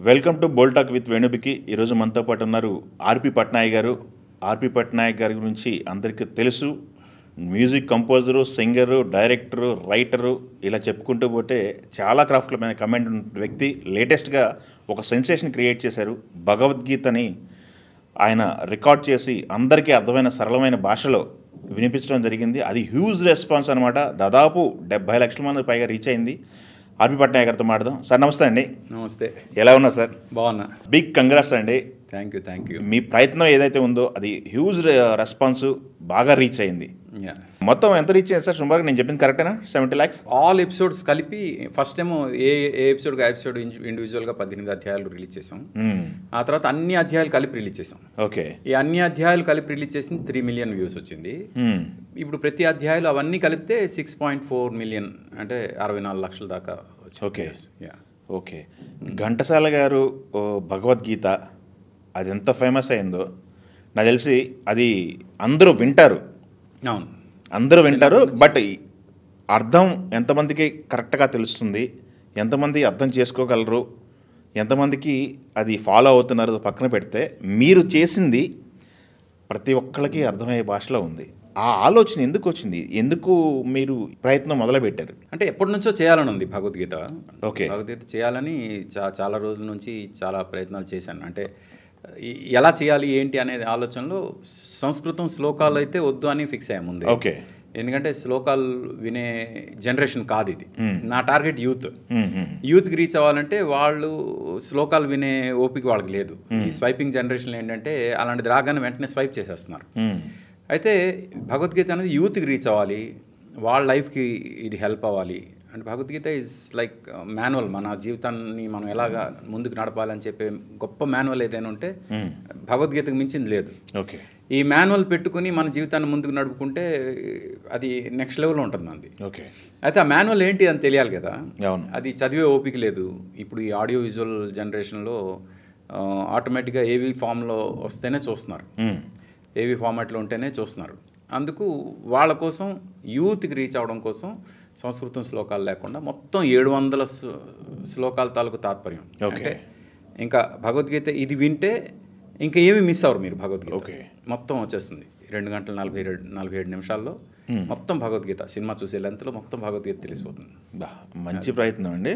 Welcome to Bol talk with వేణుబికి. ఈరోజు మనతో పాటు ఉన్నారు ఆర్పి పట్నాయక్ గారు. ఆర్పి పట్నాయక్ గారి గురించి అందరికీ తెలుసు. Music composer, singer, director, writer, ఇలా చెప్పుకుంటూ పోతే చాలా క్రాఫ్ట్ల మీద కమెంట్ ఉన్న వ్యక్తి. లేటెస్ట్గా ఒక సెన్సేషన్ క్రియేట్ చేశారు. భగవద్గీతని ఆయన రికార్డ్ చేసి అందరికీ అర్థమైన సరళమైన భాషలో వినిపించడం జరిగింది. అది హ్యూజ్ రెస్పాన్స్ అనమాట. దాదాపు 70 లక్షల మంది పైగా రీచ్ అయింది. ఆర్పి పట్నాయక్ గారితో మాట్లాడదాం. సార్ నమస్తే అండి. నమస్తే. ఎలా ఉన్నారు సార్? బాగున్నా. బిగ్ కంగ్రాట్స్ అండి. Thank you. మీ ప్రయత్నం ఏదైతే ఉందో అది హ్యూజ్ రెస్పాన్స్, బాగా రీచ్ అయింది. మొత్తం ఎంత రీచ్ అయింది సార్? సుమారుగా నేను చెప్పింది కరెక్టేనా? 70 lakhs ఆల్ ఎపిసోడ్స్ కలిపి ఫస్ట్ ఏమో ఏ ఎపిసోడ్ ఇండివిజువల్గా 18 అధ్యాయాలు రిలీజ్ చేసాం. ఆ తర్వాత అన్ని అధ్యాయాలు కలిపి రిలీజ్ చేసాం. ఓకే. ఈ అన్ని అధ్యాయాలు కలిపి రిలీజ్ చేసింది 3 million వ్యూస్ వచ్చింది. ఇప్పుడు ప్రతి అధ్యాయాలు అవన్నీ కలిపితే 6.4 million, అంటే 64 లక్షల దాకా వచ్చింది. Okay okay. ఘంటసాల గారు భగవద్గీత అది ఎంత ఫేమస్ అయిందో నాకు తెలిసి అది అందరూ వింటారు. అవును, అందరూ వింటారు. బట్ అర్థం ఎంతమందికి కరెక్ట్గా తెలుస్తుంది, ఎంతమంది అర్థం చేసుకోగలరు, ఎంతమందికి అది ఫాలో అవుతున్నారు పక్కన పెడితే, మీరు చేసింది ప్రతి ఒక్కరికి అర్థమయ్యే భాషలో ఉంది. ఆ ఆలోచన ఎందుకు వచ్చింది? ఎందుకు మీరు ప్రయత్నం మొదలుపెట్టారు? అంటే ఎప్పటి నుంచో చేయాలని ఉంది భగవద్గీత. ఓకే. భగవద్గీత చేయాలని చాలా రోజుల నుంచి చాలా ప్రయత్నాలు చేశాను. అంటే ఎలా చేయాలి ఏంటి అనేది ఆలోచనలో సంస్కృతం శ్లోకాలు అయితే వద్దు అని ఫిక్స్ అయ్యాము ముందే. ఓకే. ఎందుకంటే శ్లోకాలు వినే జనరేషన్ కాదు ఇది. నా టార్గెట్ యూత్కి రీచ్ అవ్వాలంటే వాళ్ళు శ్లోకాలు వినే ఓపిక వాళ్ళకి లేదు. ఈ స్వైపింగ్ జనరేషన్లో ఏంటంటే అలాంటిది రాగానే వెంటనే స్వైప్ చేసేస్తున్నారు. అయితే భగవద్గీత అనేది యూత్కి రీచ్ అవ్వాలి, వాళ్ళ లైఫ్కి ఇది హెల్ప్ అవ్వాలి. And Bhagavad Gita is like manual. మన జీవితాన్ని మనం ఎలాగా ముందుకు నడపాలని చెప్పే గొప్ప మాన్యువల్ ఏదైనా ఉంటే భగవద్గీతకు మించింది లేదు. ఓకే. ఈ మాన్యువల్ పెట్టుకుని మన జీవితాన్ని ముందుకు నడుపుకుంటే అది నెక్స్ట్ లెవెల్లో ఉంటుంది మనది. ఓకే. అయితే ఆ మాన్యువల్ ఏంటి అని తెలియాలి కదా. అవును. అది చదివే ఓపిక లేదు. ఇప్పుడు ఈ ఆడియో విజువల్ జనరేషన్లో ఆటోమేటిక్గా ఏవి ఫామ్లో వస్తేనే చూస్తున్నారు, ఏవి ఫార్మాట్లో ఉంటేనే చూస్తున్నారు. అందుకు వాళ్ళ కోసం యూత్కి రీచ్ అవ్వడం కోసం సంస్కృతం శ్లోకాలు లేకుండా మొత్తం 700 శ్లోకాల తాలూకు తాత్పర్యం. ఓకే. ఇంకా భగవద్గీత ఇది వింటే ఇంకా ఏమి మిస్ అవ్వరు మీరు. భగవద్గీత ఓకే మొత్తం వచ్చేస్తుంది 2 గంటల 47 నిమిషాల్లో మొత్తం భగవద్గీత. సినిమా చూసే లెంత్లో మొత్తం భగవద్గీత తెలిసిపోతుంది. మంచి ప్రయత్నం అండి.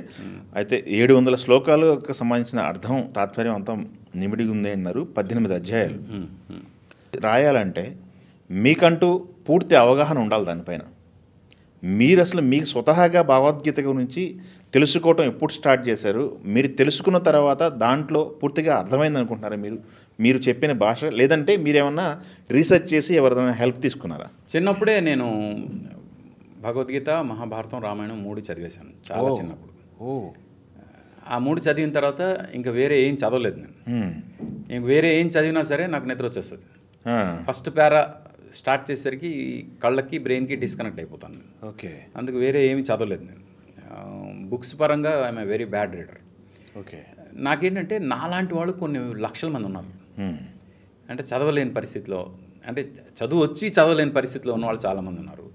అయితే 700 శ్లోకాలకు సంబంధించిన అర్థం, తాత్పర్యం అంతా నిమిడి ఉంది అన్నారు. 18 అధ్యాయాలు రాయాలంటే మీకంటూ పూర్తి అవగాహన ఉండాలి దానిపైన. మీరు అసలు మీకు స్వతహాగా భగవద్గీత గురించి తెలుసుకోవటం ఎప్పుడు స్టార్ట్ చేశారు? మీరు తెలుసుకున్న తర్వాత దాంట్లో పూర్తిగా అర్థమైంది అనుకుంటున్నారా మీరు చెప్పిన భాష? లేదంటే మీరేమన్నా రీసెర్చ్ చేసి ఎవరైనా హెల్ప్ తీసుకున్నారా? చిన్నప్పుడే నేను భగవద్గీత, మహాభారతం, రామాయణం 3 చదివేశాను చాలా చిన్నప్పుడు. ఆ 3 చదివిన తర్వాత ఇంకా వేరే ఏం చదవలేదు నేను. ఇంక వేరే ఏం చదివినా సరే నాకు నిద్ర వచ్చేస్తుంది. ఫస్ట్ పారా స్టార్ట్ చేసేసరికి కళ్ళకి బ్రెయిన్కి డిస్కనెక్ట్ అయిపోతాను. ఓకే. అందుకు వేరే ఏమి చదవలేదు నేను. బుక్స్ పరంగా I'm a very bad reader. Okay. నాకేంటంటే నాలాంటి వాళ్ళు కొన్ని లక్షల మంది ఉన్నారు. అంటే చదవలేని పరిస్థితిలో, అంటే చదువు వచ్చి చదవలేని పరిస్థితిలో ఉన్న వాళ్ళు చాలామంది ఉన్నారు.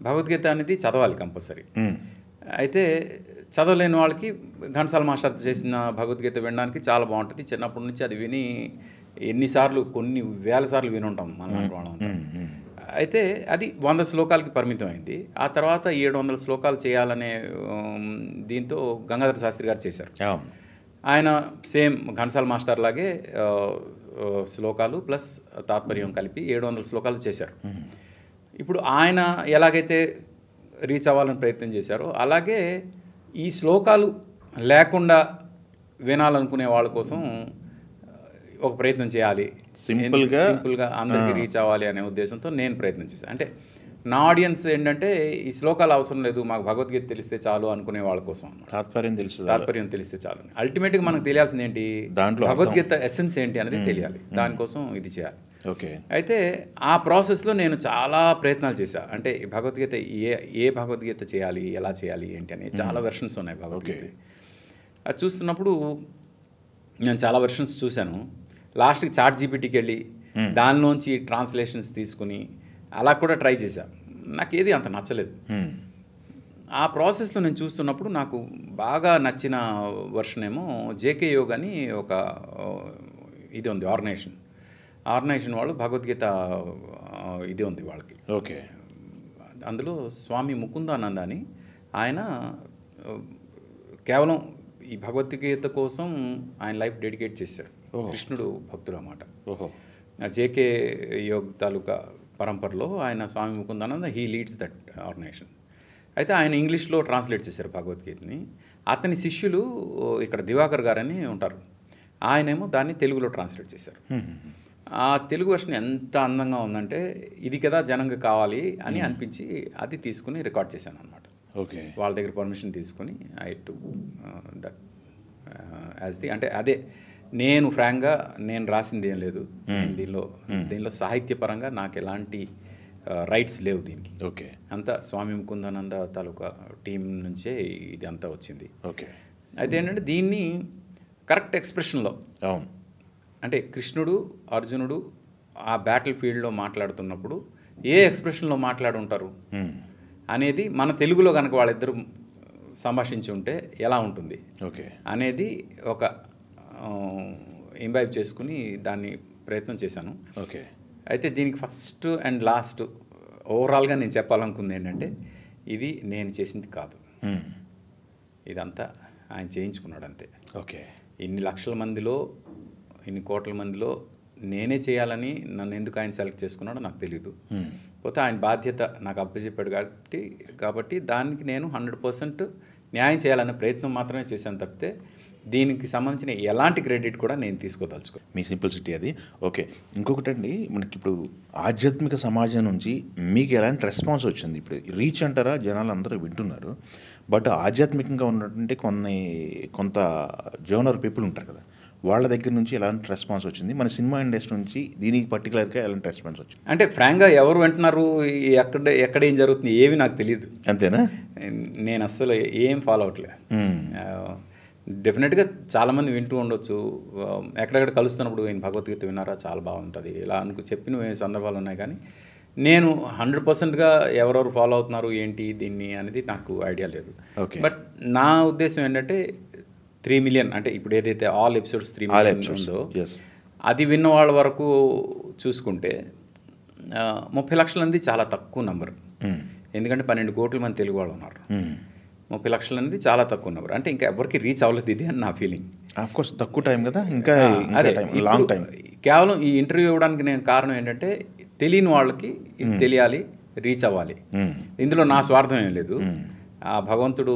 భగవద్గీత అనేది చదవాలి కంపల్సరీ. అయితే చదవలేని వాళ్ళకి ఘంటసాల మాస్టర్ చేసిన భగవద్గీత వినడానికి చాలా బాగుంటుంది. చిన్నప్పటి నుంచి అది విని ఎన్నిసార్లు, కొన్ని వేల సార్లు విని ఉంటాం మన వాళ్ళంతా. అయితే అది 100 శ్లోకాలకి పరిమితం అయింది. ఆ తర్వాత 700 శ్లోకాలు చేయాలనే దీంతో గంగాధర శాస్త్రి గారు చేశారు. ఆయన సేమ్ ఘంటసాల మాస్టర్ లాగే శ్లోకాలు ప్లస్ తాత్పర్యం కలిపి 700 శ్లోకాలు చేశారు. ఇప్పుడు ఆయన ఎలాగైతే రీచ్ అవ్వాలని ప్రయత్నం చేశారో అలాగే ఈ శ్లోకాలు లేకుండా వినాలనుకునే వాళ్ళ కోసం ఒక ప్రయత్నం చేయాలి, సింపుల్గా అందరికీ రీచ్ అవ్వాలి అనే ఉద్దేశంతో నేను ప్రయత్నం చేశాను. అంటే నా ఆడియన్స్ ఏంటంటే ఈ శ్లోకాలు అవసరం లేదు, మాకు భగవద్గీత తెలిస్తే చాలు అనుకునే వాళ్ళ కోసం. తాత్పర్యం తెలిస్తే చాలు. అల్టిమేట్గా మనకు తెలియాల్సింది ఏంటి, దాంట్లో భగవద్గీత ఎసెన్స్ ఏంటి అనేది తెలియాలి. దానికోసం ఇది చేయాలి. ఓకే. అయితే ఆ ప్రాసెస్లో నేను చాలా ప్రయత్నాలు చేశాను. అంటే భగవద్గీత ఏ భగవద్గీత చేయాలి, ఎలా చేయాలి ఏంటి అని చాలా వెర్షన్స్ ఉన్నాయి భగవద్గీత. అది చూస్తున్నప్పుడు నేను చాలా వెర్షన్స్ చూశాను. లాస్ట్కి చాట్ జీపీటీకి వెళ్ళి దానిలోంచి ట్రాన్స్లేషన్స్ తీసుకుని అలా కూడా ట్రై చేశాను. నాకు ఏది అంత నచ్చలేదు. ఆ ప్రాసెస్లో నేను చూస్తున్నప్పుడు నాకు బాగా నచ్చిన వర్షన్ ఏమో జేకే యోగ్ అని ఒక ఇది ఉంది ఆర్గనైజేషన్ వాళ్ళు భగవద్గీత ఇది ఉంది వాళ్ళకి. ఓకే. అందులో స్వామి ముకుందానంద అని ఆయన కేవలం ఈ భగవద్గీత కోసం ఆయన లైఫ్ డెడికేట్ చేశారు. కృష్ణుడు భక్తుడు అన్నమాట. ఓహో. జేకే యోగ్ తాలూకా పరంపరలో ఆయన Swami Mukundananda he leads that organisation. అయితే ఆయన ఇంగ్లీష్లో ట్రాన్స్లేట్ చేశారు భగవద్గీతని. అతని శిష్యులు ఇక్కడ దివాకర్ గారని ఉంటారు, ఆయనేమో దాన్ని తెలుగులో ట్రాన్స్లేట్ చేశారు. ఆ తెలుగు వర్షన్ ఎంత అందంగా ఉందంటే ఇది కదా జనంగా కావాలి అని అనిపించి అది తీసుకుని రికార్డ్ చేశాను అనమాట. ఓకే. వాళ్ళ దగ్గర పర్మిషన్ తీసుకుని I to that as the అంటే అదే నేను ఫ్రాంక్గా నేను రాసింది ఏం లేదు దీనిలో సాహిత్యపరంగా నాకు ఎలాంటి రైట్స్ లేవు దీనికి. ఓకే. అంతా స్వామి ముకుందానంద తాలూకా టీం నుంచే ఇది అంతా వచ్చింది. ఓకే. అయితే ఏంటంటే దీన్ని కరెక్ట్ ఎక్స్ప్రెషన్లో అవును అంటే కృష్ణుడు అర్జునుడు ఆ బ్యాటిల్ ఫీల్డ్లో మాట్లాడుతున్నప్పుడు ఏ ఎక్స్ప్రెషన్లో మాట్లాడి ఉంటారు అనేది మన తెలుగులో కనుక వాళ్ళిద్దరూ సంభాషించి ఉంటే ఎలా ఉంటుంది ఓకే అనేది ఒక ఇంబైబ్ చేసుకుని దాన్ని ప్రయత్నం చేశాను. ఓకే. అయితే దీనికి ఫస్ట్ అండ్ లాస్ట్ ఓవరాల్గా నేను చెప్పాలనుకుంది ఏంటంటే ఇది నేను చేసింది కాదు, ఇదంతా ఆయన చేయించుకున్నాడు అంతే. ఓకే. ఇన్ని లక్షల మందిలో ఇన్ని కోట్ల మందిలో నేనే చేయాలని నన్ను ఎందుకు ఆయన సెలెక్ట్ చేసుకున్నాడో నాకు తెలియదు. పోతే ఆయన బాధ్యత నాకు అప్పచెప్పాడు కాబట్టి దానికి నేను 100% న్యాయం చేయాలనే ప్రయత్నం మాత్రమే చేశాను తప్పితే దీనికి సంబంధించిన ఎలాంటి క్రెడిట్ కూడా నేను తీసుకోదలుచుకో. మీ సింప్లిసిటీ అది. ఓకే. ఇంకొకటి అండి, మనకి ఇప్పుడు ఆధ్యాత్మిక సమాజం నుంచి మీకు ఎలాంటి రెస్పాన్స్ వచ్చింది? ఇప్పుడు రీచ్ అంటారా, జనాలు అందరూ వింటున్నారు, బట్ ఆధ్యాత్మికంగా ఉన్నటువంటి కొంత జోనర్ పీపుల్ ఉంటారు కదా, వాళ్ళ దగ్గర నుంచి ఎలాంటి రెస్పాన్స్ వచ్చింది? మన సినిమా ఇండస్ట్రీ నుంచి దీనికి పర్టికులర్గా ఎలాంటి రెస్పాన్స్ వచ్చింది? అంటే ఫ్రాంక్గా ఎవరు వింటున్నారు, ఎక్కడ ఏం జరుగుతుంది ఏమి నాకు తెలియదు. అంతేనా? నేను అస్సలు ఏం ఫాలో అవట్లేదు. డెఫినెట్గా చాలామంది వింటూ ఉండొచ్చు, ఎక్కడెక్కడ కలుస్తున్నప్పుడు నేను భగవద్గీత విన్నారా చాలా బాగుంటుంది ఇలా చెప్పిన సందర్భాలు ఉన్నాయి, కానీ నేను 100%గా ఎవరెవరు ఫాలో అవుతున్నారు ఏంటి దీన్ని అనేది నాకు ఐడియా లేదు. బట్ నా ఉద్దేశం ఏంటంటే 3 మిలియన్ అంటే ఇప్పుడు ఏదైతే ఆల్ ఎపిసోడ్స్ 3 మిలియన్ ఉందో అది విన్న వాళ్ళ వరకు చూసుకుంటే 30 లక్షల మంది చాలా తక్కువ నెంబర్. ఎందుకంటే 12 కోట్ల మంది తెలుగు వాళ్ళు ఉన్నారు. 30 లక్షలు అనేది చాలా తక్కువ నెంబర్. అంటే ఇంకా ఎవరికి రీచ్ అవ్వలేదు ఇది అని నా ఫీలింగ్. ఆఫ్ కోర్స్ తక్కువ టైం కదా, ఇంకా లాంగ్ టైం. కేవలం ఈ ఇంటర్వ్యూ ఇవ్వడానికి నేను కారణం ఏంటంటే తెలియని వాళ్ళకి ఇది తెలియాలి, రీచ్ అవ్వాలి. ఇందులో నా స్వార్థం ఏం లేదు. ఆ భగవంతుడు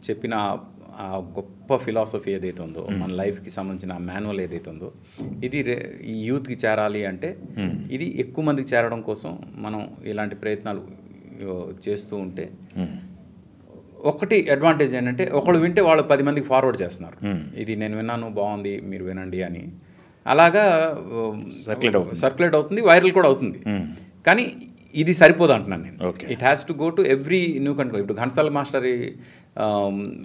చెప్పిన ఆ గొప్ప ఫిలాసఫీ ఏదైతే ఉందో, మన లైఫ్కి సంబంధించిన మాన్యువల్ ఏదైతే ఉందో, ఇది ఈ యూత్కి చేరాలి అంటే ఇది ఎక్కువ మందికి చేరడం కోసం మనం ఇలాంటి ప్రయత్నాలు చేస్తూ ఉంటే ఒకటి అడ్వాంటేజ్ ఏంటంటే ఒకళ్ళు వింటే వాళ్ళు 10 మందికి ఫార్వర్డ్ చేస్తున్నారు, ఇది నేను విన్నాను బాగుంది మీరు వినండి అని. అలాగా సర్క్యులేట్ అవుతుంది, వైరల్ కూడా అవుతుంది. కానీ ఇది సరిపోదు అంటున్నాను నేను. It has to go to every new country. ఇప్పుడు ఘంటసాల మాస్టర్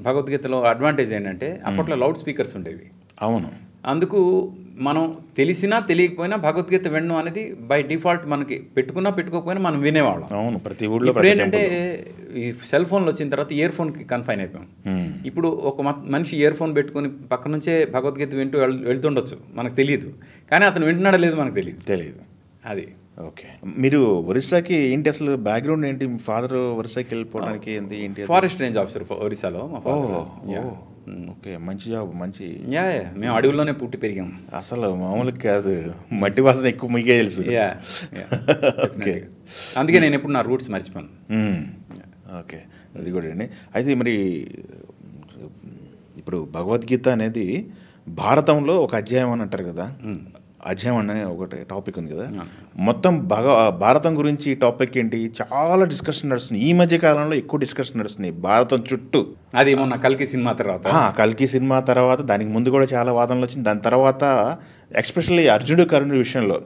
భగవద్గీతలో అడ్వాంటేజ్ ఏంటంటే అప్పట్లో లౌడ్ స్పీకర్స్ ఉండేవి. అవును. అందుకు మనం తెలిసినా తెలియకపోయినా భగవద్గీత వినడం అనేది బై డిఫాల్ట్ మనకి పెట్టుకోకపోయినా మనం వినేవాళ్ళం. అవును, ప్రతి ఊళ్ళో. ఇప్పుడు ఏంటంటే ఈ సెల్ ఫోన్లు వచ్చిన తర్వాత ఇయర్ ఫోన్కి కన్ఫైన్ అయిపోయాం. ఇప్పుడు ఒక మనిషి ఇయర్ ఫోన్ పెట్టుకుని పక్క నుంచే భగవద్గీత వింటూ వెళ్తుండొచ్చు, మనకు తెలియదు. కానీ అతను వింటున్నాడో లేదు మనకు తెలియదు. అది. ఓకే. మీరు ఒరిస్సాకి ఏంటి అసలు బ్యాక్గ్రౌండ్ ఏంటి? మీ ఫాదర్ ఒరిస్సాకి వెళ్ళిపోవడానికి ఏంటి? ఫారెస్ట్ రేంజ్ ఆఫీసర్ ఒరిస్సాలో మా ఫాదర్. ఓకే, మంచి జాబ్, మంచి. మేము అడవుల్లోనే పుట్టి పెరిగాం. అసలు మామూలుగా కాదు, మట్టి వాసన ఎక్కువ మీకే తెలుసు. ఓకే, అందుకే నేను ఎప్పుడు నా రూట్స్ మర్చిపోను. ఓకే, వెరీ గుడ్ అండి. అయితే మరి ఇప్పుడు భగవద్గీత అనేది భారతంలో ఒక అధ్యాయం అని అంటారు కదా, అధ్యాయం అనే ఒకటి టాపిక్ ఉంది కదా, మొత్తం భారతం గురించి టాపిక్ ఏంటి? చాలా డిస్కషన్ నడుస్తుంది ఈ మధ్య కాలంలో, ఎక్కువ డిస్కషన్ నడుస్తుంది భారతం చుట్టూ. అది మొన్న కల్కి సినిమా తర్వాత దానికి ముందు కూడా చాలా వాదనలు వచ్చింది. దాని తర్వాత ఎస్పెషల్లీ కర్ణుడి విషయంలో,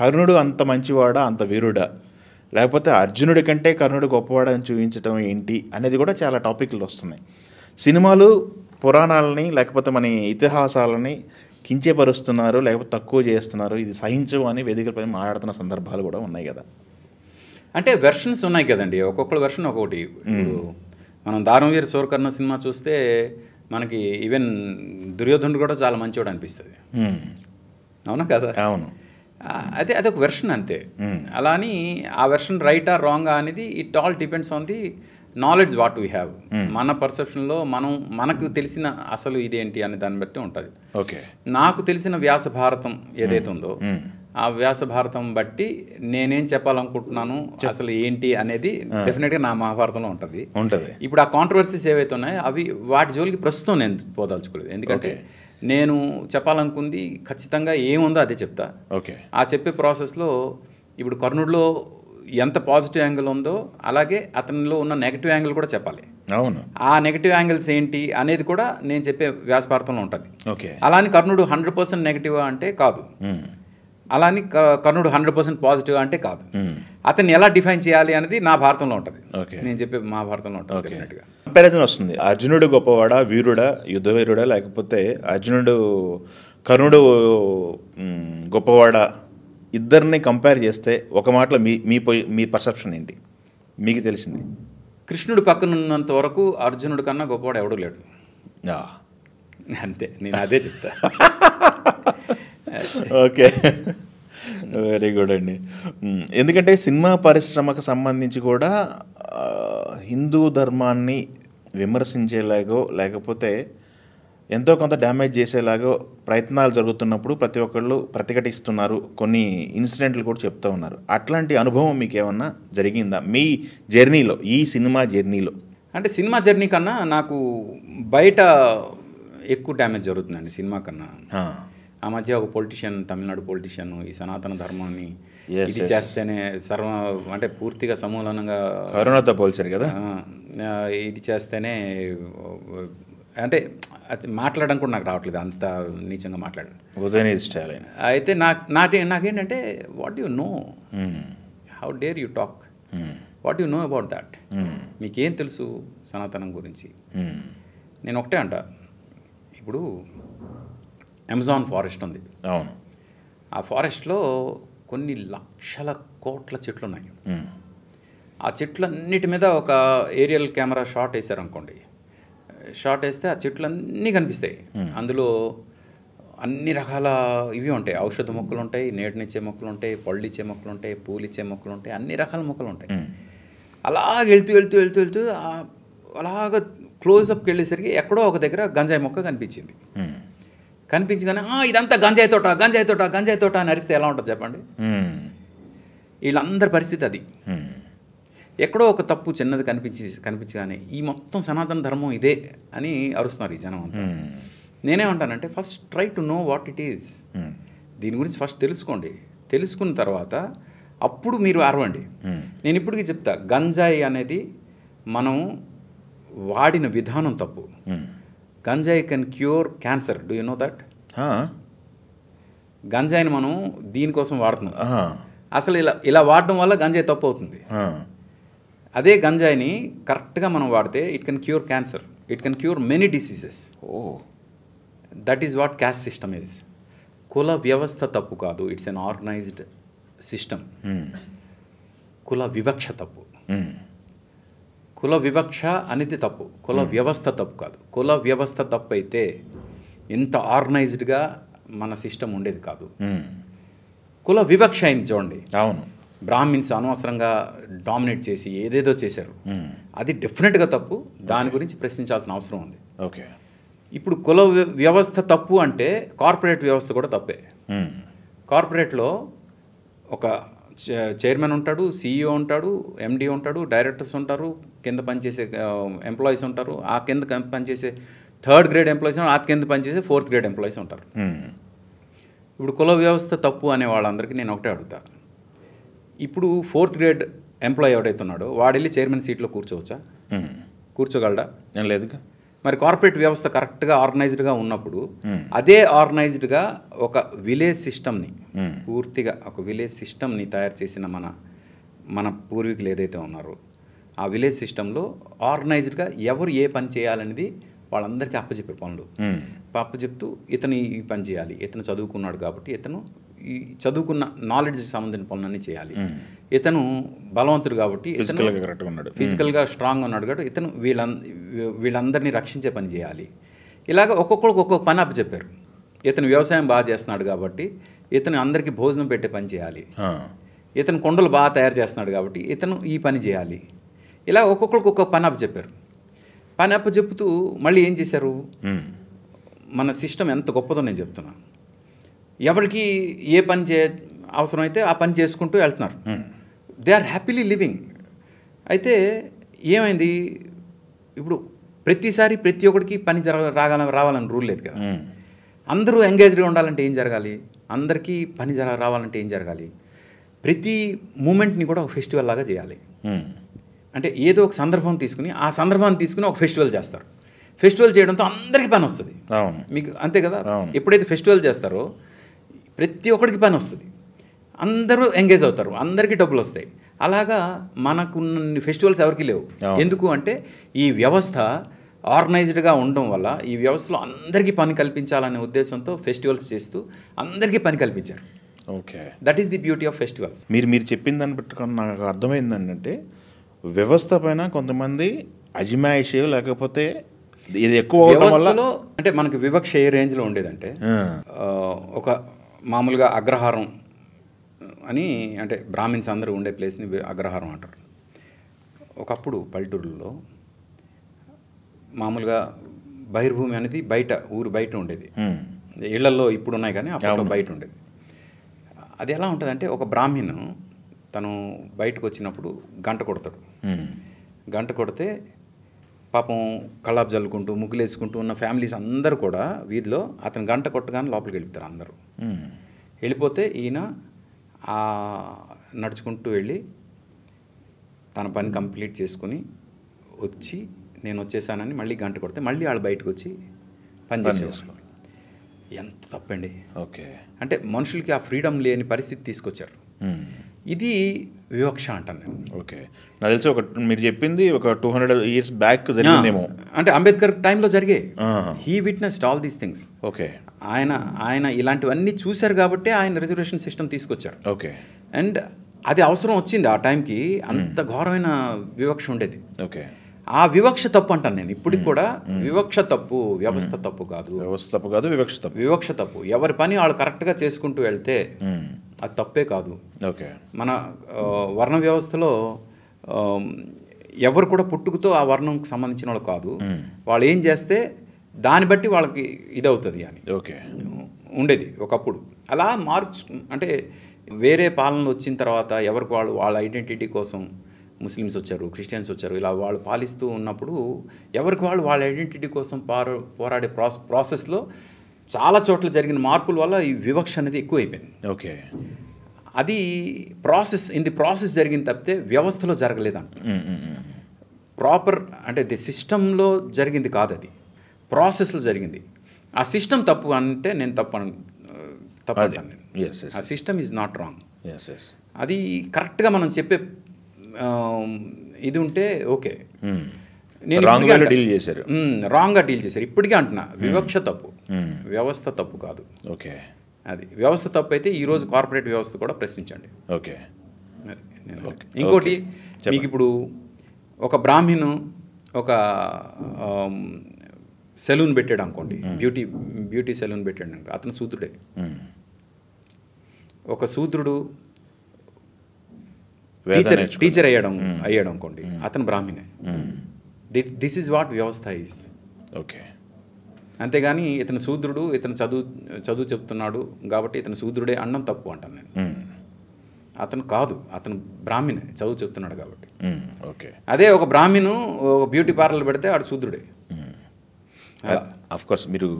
కర్ణుడు అంత మంచివాడా, అంత వీరుడా, లేకపోతే అర్జునుడి కంటే కర్ణుడు గొప్పవాడా అని చూపించడం ఏంటి అనేది కూడా చాలా టాపిక్లు వస్తున్నాయి. సినిమాలు పురాణాలని లేకపోతే మన ఇతిహాసాలని కించపరుస్తున్నారు, లేకపోతే తక్కువ చేస్తున్నారు, ఇది సహించవు అని వేదికలపై మాట్లాడుతున్న సందర్భాలు కూడా ఉన్నాయి కదా. అంటే వెర్షన్స్ ఉన్నాయి కదండి, ఒక్కొక్కరు వెర్షన్ ఒక్కొక్కటి. మనం దానవీర సూరకర్ణ సినిమా చూస్తే మనకి ఈవెన్ దుర్యోధనుడు కూడా చాలా మంచివాడు అనిపిస్తుంది. అవునా కదా? అవును. అయితే అదొక వెర్షన్ అంతే. అలా అని ఆ వెర్షన్ రైటా రాంగా అనేది it all depends on the knowledge what we have. మన పర్సెప్షన్లో మనకు తెలిసిన అసలు ఇదేంటి అనే దాన్ని బట్టి ఉంటుంది. ఓకే. నాకు తెలిసిన వ్యాస భారతం ఏదైతే ఉందో ఆ వ్యాస భారతం బట్టి నేనేం చెప్పాలనుకుంటున్నాను అసలు ఏంటి అనేది డెఫినెట్గా నా మహాభారతంలో ఉంటుంది. ఇప్పుడు ఆ కాంట్రవర్సీస్ ఏవైతే ఉన్నాయో అవి వాటి జోలికి ప్రస్తుతం నేను పోదలుచుకోలేదు. ఎందుకంటే నేను చెప్పాలనుకుంది ఖచ్చితంగా ఏముందో అదే చెప్తా. ఓకే. ఆ చెప్పే ప్రాసెస్లో ఇప్పుడు కర్ణుడిలో ఎంత పాజిటివ్ యాంగిల్ ఉందో అలాగే అతనిలో ఉన్న నెగిటివ్ యాంగిల్ కూడా చెప్పాలి. అవును. ఆ నెగిటివ్ యాంగిల్స్ ఏంటి అనేది కూడా నేను చెప్పే వ్యాస భారతంలో ఉంటుంది. ఓకే. అలా అని కర్ణుడు 100% నెగిటివ్ అంటే కాదు, అలా అని కర్ణుడు 100% పాజిటివ్ అంటే కాదు. అతన్ని ఎలా డిఫైన్ చేయాలి అనేది నా భారతంలో ఉంటుంది, నేను చెప్పే మా భారతంలో ఉంటుంది. కంపారిజన్ వస్తుంది. అర్జునుడు గొప్పవాడా, వీరుడా, యుద్ధవీరుడా, లేకపోతే అర్జునుడు కర్ణుడు గొప్పవాడా, ఇద్దరిని కంపేర్ చేస్తే ఒక మాటలో మీ పర్సెప్షన్ ఏంటి, మీకు తెలిసింది? కృష్ణుడు పక్కనున్నంత వరకు అర్జునుడు కన్నా గొప్పవాడు ఎవడూ లేడు. అంతే, నేను అదే చెప్తా. ఓకే, వెరీ గుడ్ అండి. ఎందుకంటే సినిమా పరిశ్రమకు సంబంధించి కూడా హిందూ ధర్మాన్ని విమర్శించేలాగో లేకపోతే ఎంతో కొంత డ్యామేజ్ చేసేలాగో ప్రయత్నాలు జరుగుతున్నప్పుడు ప్రతి ఒక్కళ్ళు ప్రతిఘటిస్తున్నారు, కొన్ని ఇన్సిడెంట్లు కూడా చెప్తూ ఉన్నారు. అట్లాంటి అనుభవం మీకు ఏమన్నా జరిగిందా మీ జర్నీలో, ఈ సినిమా జర్నీలో? అంటే సినిమా జర్నీ కన్నా నాకు బయట ఎక్కువ డ్యామేజ్ జరుగుతుందండి సినిమా కన్నా. ఆ మధ్య ఒక పొలిటీషియన్, తమిళనాడు పొలిటీషియన్ ఈ సనాతన ధర్మాన్ని ఇది చేస్తేనే అంటే పూర్తిగా సమూలంగా కరోనాతో పోల్చారు కదా, ఇది చేస్తేనే అంటే మాట్లాడడం కూడా నాకు రావట్లేదు, అంత నీచంగా మాట్లాడాను. అయితే నాకేంటంటే what you know, how dare you talk, what you know about that, మీకేం తెలుసు సనాతనం గురించి? నేను ఒకటే అంట, ఇప్పుడు అమెజాన్ ఫారెస్ట్ ఉంది. అవును. ఆ ఫారెస్ట్లో కొన్ని లక్షల కోట్ల చెట్లు ఉన్నాయి. ఆ చెట్లన్నిటి మీద ఒక ఏరియల్ కెమెరా షాట్ వేసారనుకోండి, షాట్ వేస్తే ఆ చెట్లన్నీ కనిపిస్తాయి. అందులో అన్ని రకాల ఇవి ఉంటాయి, ఔషధ మొక్కలు ఉంటాయి, నీడనిచ్చే మొక్కలు ఉంటాయి, పళ్ళు ఇచ్చే మొక్కలు ఉంటాయి, పూలు ఇచ్చే మొక్కలు ఉంటాయి, అన్ని రకాల మొక్కలు ఉంటాయి. అలాగ వెళ్తూ అలాగ క్లోజప్కి వెళ్ళేసరికి ఎక్కడో ఒక దగ్గర గంజాయి మొక్క కనిపించింది. కనిపించగానే ఇదంతా గంజాయి తోట అని అరిస్తే ఎలా ఉంటుంది చెప్పండి? వీళ్ళందరి పరిస్థితి అది. ఎక్కడో ఒక తప్పు చిన్నది కనిపించగానే ఈ మొత్తం సనాతన ధర్మం ఇదే అని అరుస్తున్నారు ఈ జనం అంతా. నేనేమంటానంటే first try to know what it is. దీని గురించి ఫస్ట్ తెలుసుకోండి, తెలుసుకున్న తర్వాత అప్పుడు మీరు అరవండి. నేను ఇప్పటికీ చెప్తా, గంజాయి అనేది మనం వాడిన విధానం తప్పు. గంజాయి can cure cancer, do you know that? గంజాయిని మనం దీనికోసం వాడుతున్నాం. అసలు ఇలా వాడడం వల్ల గంజాయి తప్పు అవుతుంది. అదే గంజాయిని కరెక్ట్గా మనం వాడితే it can cure cancer, it can cure many diseases. That is what caste system is. కుల వ్యవస్థ తప్పు కాదు, ఇట్స్ ఎన్ ఆర్గనైజ్డ్ సిస్టమ్. కుల వివక్ష తప్పు. కుల వివక్ష అనేది తప్పు, కుల వ్యవస్థ తప్పు కాదు. కుల వ్యవస్థ తప్పు అయితే ఇంత ఆర్గనైజ్డ్గా మన సిస్టమ్ ఉండేది కాదు. కుల వివక్ష అయింది చూడండి. అవును. బ్రాహ్మిన్స్ అనవసరంగా డామినేట్ చేసి ఏదేదో చేశారు, అది డెఫినెట్గా తప్పు. దాని గురించి ప్రశ్నించాల్సిన అవసరం ఉంది. ఓకే. ఇప్పుడు కుల వ్యవస్థ తప్పు అంటే కార్పొరేట్ వ్యవస్థ కూడా తప్పే. కార్పొరేట్లో ఒక చైర్మన్ ఉంటాడు, సీఈఓ ఉంటాడు, ఎండీ ఉంటాడు, డైరెక్టర్స్ ఉంటారు, కింద పనిచేసే ఎంప్లాయీస్ ఉంటారు, ఆ కింద పనిచేసే థర్డ్ గ్రేడ్ ఎంప్లాయీస్, ఆ కింద పనిచేసే ఫోర్త్ గ్రేడ్ ఎంప్లాయీస్ ఉంటారు. ఇప్పుడు కుల వ్యవస్థ తప్పు అనే వాళ్ళందరికీ నేను ఒకటే అడుగుతా, ఇప్పుడు ఫోర్త్ గ్రేడ్ ఎంప్లాయీ ఎవడైతే ఉన్నాడో వాడు వెళ్ళి చైర్మన్ సీట్లో కూర్చోవచ్చా? కూర్చోగలడా? లేదు. మరి కార్పొరేట్ వ్యవస్థ కరెక్ట్గా ఆర్గనైజ్డ్గా ఉన్నప్పుడు అదే ఆర్గనైజ్డ్గా ఒక విలేజ్ సిస్టమ్ని, పూర్తిగా ఒక విలేజ్ సిస్టమ్ని తయారు చేసిన మన పూర్వీకులు ఏదైతే ఉన్నారో ఆ విలేజ్ సిస్టంలో ఆర్గనైజ్డ్గా ఎవరు ఏ పని చేయాలనేది వాళ్ళందరికీ అప్పచెప్పే పనులు. అప్పచెప్తూ ఇతను ఈ పని చేయాలి, ఇతను చదువుకున్నాడు కాబట్టి ఇతను ఈ చదువుకున్న నాలెడ్జ్కి సంబంధించిన పనులన్నీ చేయాలి. ఇతను బలవంతుడు కాబట్టి ఫిజికల్గా స్ట్రాంగ్ ఉన్నాడు కాబట్టి ఇతను వీళ్ళందరినీ రక్షించే పని చేయాలి. ఇలాగ ఒక్కొక్కరికి ఒక్కొక్క పని అప్పచెప్పారు. ఇతను వ్యవసాయం బాగా చేస్తున్నాడు కాబట్టి ఇతను అందరికీ భోజనం పెట్టే పని చేయాలి. ఇతను కొండలు బాగా తయారు చేస్తున్నాడు కాబట్టి ఇతను ఈ పని చేయాలి. ఇలా ఒక్కొక్కరికి ఒక్కొక్క పని అప్పచెప్పారు. పని అప్పచెప్పుతూ మళ్ళీ ఏం చేశారు, మన సిస్టమ్ ఎంత గొప్పదో నేను చెప్తున్నా. ఎవరికి ఏ పని అవసరమైతే ఆ పని చేసుకుంటూ వెళ్తున్నారు. They are happily living. అయితే ఏమైంది, ఇప్పుడు ప్రతిసారి ప్రతి ఒక్కడికి పని రావాలని రూల్ లేదు కదా. అందరూ ఎంగేజ్డ్గా ఉండాలంటే ఏం జరగాలి, అందరికీ పని రావాలంటే ఏం జరగాలి, ప్రతి మూమెంట్ని కూడా ఒక ఫెస్టివల్ లాగా చేయాలి. అంటే ఏదో ఒక సందర్భం తీసుకుని ఆ సందర్భాన్ని తీసుకుని ఒక ఫెస్టివల్ చేస్తారు. ఫెస్టివల్ చేయడంతో అందరికీ పని వస్తుంది మీకు, అంతే కదా. ఎప్పుడైతే ఫెస్టివల్ చేస్తారో ప్రతి ఒక్కడికి పని వస్తుంది, అందరూ ఎంగేజ్ అవుతారు, అందరికీ డబ్బులు వస్తాయి. అలాగా మనకున్న ఫెస్టివల్స్ ఎవరికి లేవు. ఎందుకు అంటే ఈ వ్యవస్థ ఆర్గనైజ్డ్గా ఉండడం వల్ల ఈ వ్యవస్థలో అందరికీ పని కల్పించాలనే ఉద్దేశంతో ఫెస్టివల్స్ చేస్తూ అందరికీ పని కల్పించారు. Okay, that is the beauty of festivals. మీరు చెప్పిన దాన్ని పెట్టుకుని నాకు అర్థమైంది ఏంటంటే వ్యవస్థ పైన కొంతమంది అజమాయిషి లేకపోతే ఇది ఎక్కువ వ్యవస్థలో అంటే మనకి వివక్ష ఏ రేంజ్లో ఉండేదంటే ఒక మామూలుగా అగ్రహారం అని, అంటే బ్రాహ్మిన్స్ అందరూ ఉండే ప్లేస్ని అగ్రహారం అంటారు. ఒకప్పుడు పల్లెటూరులో మామూలుగా బహిర్భూమి అనేది ఊరు బయట ఉండేది. ఇళ్లలో ఇప్పుడు ఉన్నాయి కానీ అప్పుడు బయట ఉండేది. అది ఎలా ఉంటుందంటే ఒక బ్రాహ్మణు తను బయటకు వచ్చినప్పుడు గంట కొడతాడు. గంట కొడితే పాపం కళ్ళాపు జల్లుకుంటూ ముగ్గులేసుకుంటూ ఉన్న ఫ్యామిలీస్ అందరూ కూడా వీధిలో అతను గంట కొట్టగానే లోపలికి వెళ్ళిపోతారు అందరూ. వెళ్ళిపోతే ఈయన నడుచుకుంటూ వెళ్ళి తన పని కంప్లీట్ చేసుకుని వచ్చి నేను వచ్చేసానని మళ్ళీ గంట కొడితే మళ్ళీ వాళ్ళు బయటకు వచ్చి పని చేసేవాళ్ళు. ఎంత తప్పండి. ఓకే, అంటే మనుషులకి ఆ ఫ్రీడమ్ లేని పరిస్థితి తీసుకొచ్చారు. ఇది వివక్ష అంటాను నేను. ఓకే, నాకు తెలిసి మీరు చెప్పింది ఒక 200 years బ్యాక్ జరిగిందేమో. అంటే అంబేద్కర్ టైంలో జరిగే. He witnessed all these things. Okay, ఆయన ఇలాంటివన్నీ చూశారు కాబట్టి ఆయన రిజర్వేషన్ సిస్టమ్ తీసుకొచ్చారు. ఓకే, అండ్ అది అవసరం వచ్చింది ఆ టైంకి. అంత ఘోరమైన వివక్ష ఉండేది. ఓకే, ఆ వివక్ష తప్పు అంటాను నేను ఇప్పటికి కూడా. వివక్ష తప్పు, వ్యవస్థ తప్పు కాదు. వ్యవస్థ తప్పు కాదు, వివక్ష తప్పు. వివక్ష తప్పు. ఎవరి పని వాళ్ళు కరెక్ట్గా చేసుకుంటూ వెళ్తే అది తప్పే కాదు. ఓకే, మన వర్ణ వ్యవస్థలో ఎవరు కూడా పుట్టుకతో ఆ వర్ణంకి సంబంధించిన వాళ్ళు కాదు. వాళ్ళు ఏం చేస్తే దాన్ని బట్టి వాళ్ళకి ఇదవుతుంది అని ఓకే ఉండేది ఒకప్పుడు. అలా అంటే వేరే పాలనలు వచ్చిన తర్వాత ఎవరికి వాళ్ళ ఐడెంటిటీ కోసం ముస్లిమ్స్ వచ్చారు, క్రిస్టియన్స్ వచ్చారు. ఇలా వాళ్ళు పాలిస్తూ ఉన్నప్పుడు ఎవరికి వాళ్ళ ఐడెంటిటీ కోసం పోరాడే ప్రాసెస్లో చాలా చోట్ల జరిగిన మార్పుల వల్ల ఈ వివక్ష అనేది ఎక్కువైపోయింది. ఓకే, అది ప్రాసెస్ జరిగింది తప్పితే వ్యవస్థలో జరగలేదంట. ప్రాపర్ అంటే సిస్టంలో జరిగింది కాదు, అది ప్రాసెస్లో జరిగింది. ఆ సిస్టమ్ తప్పు అంటే నేను తప్పు అంటాను. ఆ సిస్టమ్ ఈజ్ నాట్ రాంగ్. అది కరెక్ట్గా మనం చెప్పే ఇది ఉంటే ఓకే. నేను రాంగ్గా డీల్ చేశారు ఇప్పటికే అంటున్నా. వివక్ష తప్పు, వ్యవస్థ తప్పు కాదు. ఓకే, అది వ్యవస్థ తప్పు అయితే ఈరోజు కార్పొరేట్ వ్యవస్థ కూడా ప్రశ్నించండి. ఓకే, ఇంకోటి మీకు ఇప్పుడు ఒక బ్రాహ్మణు ఒక సెలూన్ పెట్టాడు అనుకోండి, బ్యూటీ సెలూన్ పెట్టాడు అనుకో, అతను శూద్రుడే. ఒక శూద్రుడు టీచర్ అయ్యాడు అనుకోండి, అతను బ్రాహ్మణే. దిస్ ఈజ్ వాట్ వ్యవస్థ ఈజ్. ఓకే, అంతేగాని ఇతను శూద్రుడు, ఇతను చదువు చెప్తున్నాడు కాబట్టి ఇతను శూద్రుడే అనడం తప్పు అంటాను నేను. అతను కాదు, అతను బ్రాహ్మణే, చదువు చెప్తున్నాడు కాబట్టి. ఓకే, అదే ఒక బ్రాహ్మణు ఒక బ్యూటీ పార్లర్ పెడితే ఆడు శూద్రుడే. అఫ్కోర్స్ మీరు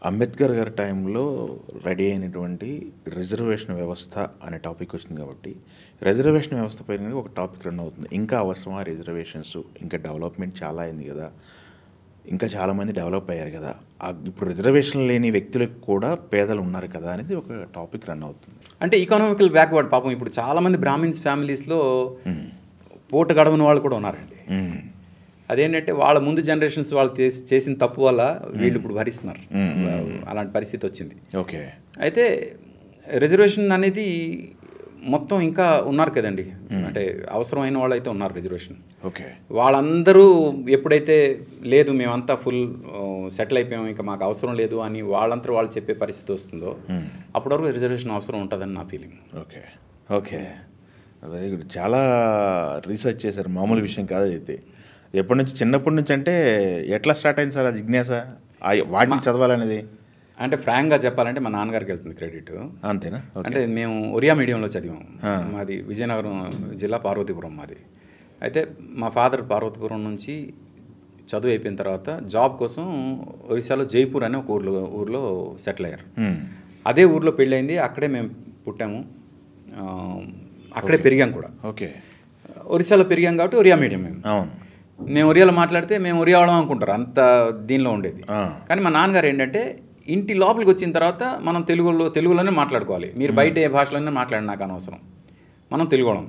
అంబేద్కర్ గారి టైంలో రెడీ అయినటువంటి రిజర్వేషన్ వ్యవస్థ అనే టాపిక్ వచ్చింది కాబట్టి రిజర్వేషన్ వ్యవస్థ పైన ఒక టాపిక్ రన్ అవుతుంది. ఇంకా అవసరమా రిజర్వేషన్స్? ఇంకా డెవలప్మెంట్ చాలా అయింది కదా, ఇంకా చాలామంది డెవలప్ అయ్యారు కదా, ఇప్పుడు రిజర్వేషన్ లేని వ్యక్తులకు కూడా పేదలు ఉన్నారు కదా అనేది ఒక టాపిక్ రన్ అవుతుంది. అంటే ఈకనామికల్ బ్యాక్వర్డ్ పాపం ఇప్పుడు చాలామంది బ్రాహ్మిన్స్ ఫ్యామిలీస్లో పూట గడవని వాళ్ళు కూడా ఉన్నారండి. అదేంటంటే వాళ్ళ ముందు జనరేషన్స్ వాళ్ళు చేసిన తప్పు వల్ల వీళ్ళు ఇప్పుడు భరిస్తున్నారు. అలాంటి పరిస్థితి వచ్చింది. ఓకే, అయితే రిజర్వేషన్ అనేది మొత్తం ఇంకా ఉన్నారు కదండి, అంటే అవసరమైన వాళ్ళు అయితే ఉన్నారు రిజర్వేషన్. ఓకే. వాళ్ళందరూ ఎప్పుడైతే లేదు మేమంతా ఫుల్ సెటిల్ అయిపోయాం ఇంకా మాకు అవసరం లేదు అని వాళ్ళంతా వాళ్ళు చెప్పే పరిస్థితి వస్తుందో అప్పటి వరకు రిజర్వేషన్ అవసరం ఉంటుందని నా feeling. Okay. Okay, very good. చాలా రీసెర్చ్ చేశారు, మామూలు విషయం కాదు అయితే. ఎప్పటి నుంచి, చిన్నప్పటి నుంచి అంటే ఎట్లా స్టార్ట్ అయింది సార్ ఆ జిజ్ఞాస వాటిని చదవాలనేది? అంటే ఫ్రాంక్గా చెప్పాలంటే మా నాన్నగారికి వెళ్తుంది క్రెడిట్. అంతేనా? అంటే మేము ఒరియా మీడియంలో చదివాము. మాది విజయనగరం జిల్లా, పార్వతీపురం మాది. అయితే మా ఫాదర్ పార్వతీపురం నుంచి చదువు అయిపోయిన తర్వాత జాబ్ కోసం ఒరిస్సాలో జైపూర్ అనే ఒక ఊర్లో సెటిల్ అయ్యారు. అదే ఊర్లో పెళ్ళయింది, అక్కడే మేము పుట్టాము, అక్కడే పెరిగాం కూడా. ఓకే. ఒరిస్సాలో పెరిగాం కాబట్టి ఒరియా మీడియం మేము ఒరియాలో మాట్లాడితే మేము ఒరియా వాళ్ళం అనుకుంటారు, అంత దీనిలో ఉండేది. కానీ మా నాన్నగారు ఏంటంటే ఇంటి లోపలికి వచ్చిన తర్వాత మనం తెలుగులోనే మాట్లాడుకోవాలి, మీరు బయట ఏ భాషలోనే మాట్లాడి నాకు అనవసరం, మనం తెలుగులోం,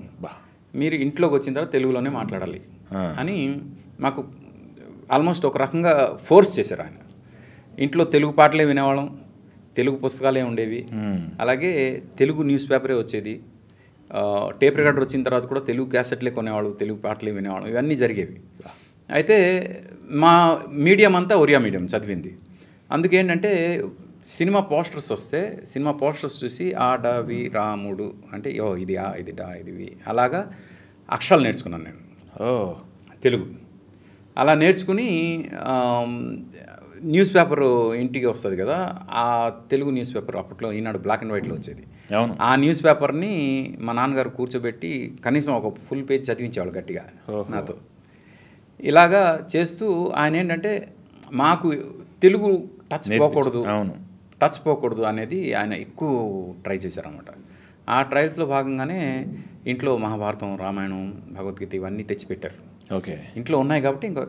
మీరు ఇంట్లోకి వచ్చిన తర్వాత తెలుగులోనే మాట్లాడాలి అని మాకు ఆల్మోస్ట్ ఒక రకంగా ఫోర్స్ చేశారు ఆయన. ఇంట్లో తెలుగు పాటలే వినేవాళ్ళం, తెలుగు పుస్తకాలే ఉండేవి, అలాగే తెలుగు న్యూస్ పేపరే వచ్చేది, టేప్ రికార్డర్ వచ్చిన తర్వాత కూడా తెలుగు క్యాసెట్లే కొనేవాళ్ళు, తెలుగు పాటలే వినేవాళ్ళం, ఇవన్నీ జరిగేవి. అయితే మా మీడియం అంతా ఒరియా మీడియం చదివింది. అందుకేంటంటే సినిమా పోస్టర్స్ వస్తే సినిమా పోస్టర్స్ చూసి ఆడవి రాముడు అంటే ఇది ఇది డా ఇది వి అలాగా అక్షరాలు నేర్చుకున్నాను నేను తెలుగు. అలా నేర్చుకుని న్యూస్ పేపర్ ఇంటికి వస్తుంది కదా, ఆ తెలుగు న్యూస్ పేపర్ అప్పట్లో ఈనాడు బ్లాక్ అండ్ వైట్లో వచ్చేది. ఆ న్యూస్ పేపర్ని మా నాన్నగారు కూర్చోబెట్టి కనీసం ఒక ఫుల్ పేజ్ చదివించేవాళ్ళు గట్టిగా నాతో. ఇలాగా చేస్తూ ఆయన ఏంటంటే మాకు తెలుగు టచ్ పోకూడదు అనేది ఆయన ఎక్కువ ట్రై చేశారన్నమాట. ఆ ట్రయల్స్లో భాగంగానే ఇంట్లో మహాభారతం, రామాయణం, భగవద్గీత ఇవన్నీ తెచ్చిపెట్టారు. ఓకే. ఇంట్లో ఉన్నాయి కాబట్టి ఇంకా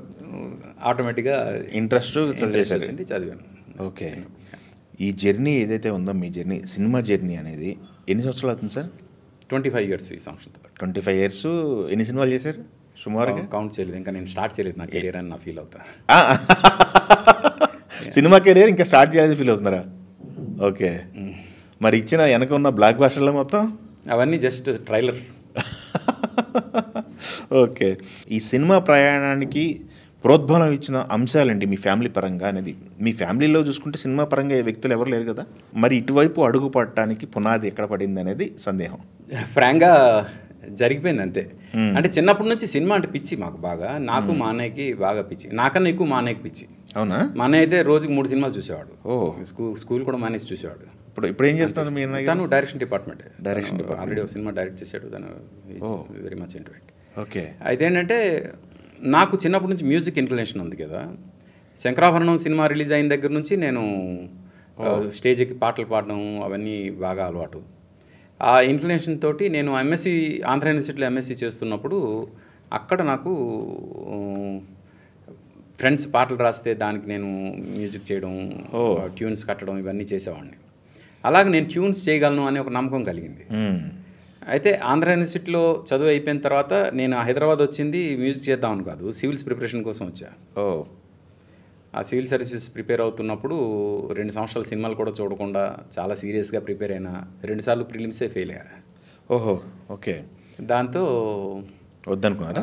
ఆటోమేటిక్గా ఇంట్రెస్ట్ వచ్చింది, చదివాను. ఓకే. ఈ జర్నీ ఏదైతే ఉందో మీ జర్నీ, సినిమా జర్నీ అనేది ఎన్ని సంవత్సరాలు అవుతుంది సార్? 25 years ఈ సంవత్సరంతో. 25 years. ఎన్ని సినిమాలు చేశారు సుమారుగా? కౌంట్ చేయలేదు, ఇంకా నేను స్టార్ట్ చేయలేదు నా కెరీర్ అని నా ఫీల్ అవుతా. సినిమా కెరీర్ ఇంకా స్టార్ట్ చేయాలని ఫీల్ అవుతున్నారా? ఓకే. మరి ఇచ్చిన వెనక ఉన్న బ్లాక్ బాస్టర్లో మొత్తం అవన్నీ జస్ట్ ట్రైలర్. ఓకే. ఈ సినిమా ప్రయాణానికి ప్రోద్బలం ఇచ్చిన అంశాలండి మీ ఫ్యామిలీ పరంగా అనేది? మీ ఫ్యామిలీలో చూసుకుంటే సినిమా పరంగా వ్యక్తులు ఎవరు లేరు కదా, మరి ఇటువైపు అడుగు పడటానికి పునాది ఎక్కడ పడింది అనేది సందేహం. ఫ్రాంక్గా జరిగిపోయింది అంతే. అంటే చిన్నప్పటి నుంచి సినిమా అంటే పిచ్చి మాకు బాగా, నాకు మా అన్నయ్యకి బాగా పిచ్చి, నాకన్నా ఎక్కువ మా అన్నయ్యకి పిచ్చి. అవునా? మా అన్నయ్య అయితే రోజుకి 3 సినిమాలు చూసేవాడు. స్కూల్ కూడా మానేసి చూసేవాడు. ఇప్పుడు ఏం చేస్తున్నారు మీ అన్నయ్య? తను డైరెక్షన్ డిపార్ట్మెంట్, ఆల్రెడీ ఒక సినిమా డైరెక్ట్ చేశాడు, తను very much into it. Okay. అయితే ఏంటంటే నాకు చిన్నప్పటి నుంచి మ్యూజిక్ ఇన్క్లినేషన్ ఉంది కదా. శంకరాభరణం సినిమా రిలీజ్ అయిన దగ్గర నుంచి నేను స్టేజ్ ఎక్కి పాటలు పాడడం అవన్నీ బాగా అలవాటు. ఆ ఇన్క్లినేషన్ తోటి నేను ఎంఎస్సి, ఆంధ్ర యూనివర్సిటీలో ఎంఎస్సి చేస్తున్నప్పుడు అక్కడ నాకు ఫ్రెండ్స్ పాటలు రాస్తే దానికి నేను మ్యూజిక్ చేయడం, ట్యూన్స్ కట్టడం ఇవన్నీ చేసేవాడిని. అలాగే నేను ట్యూన్స్ చేయగలను అనే ఒక నమ్మకం కలిగింది. అయితే ఆంధ్ర యూనివర్సిటీలో చదువు అయిపోయిన తర్వాత నేను హైదరాబాద్ వచ్చింది మ్యూజిక్ చేద్దామని కాదు, సివిల్స్ ప్రిపరేషన్ కోసం వచ్చా. ఆ సివిల్ సర్వీసెస్ ప్రిపేర్ అవుతున్నప్పుడు 2 సంవత్సరాలు సినిమాలు కూడా చూడకుండా చాలా సీరియస్గా ప్రిపేర్ అయినా 2 సార్లు ప్రిలిమ్సే ఫెయిల్ అయ్యా. ఓహో, ఓకే. దాంతో వద్దనుకున్నారా?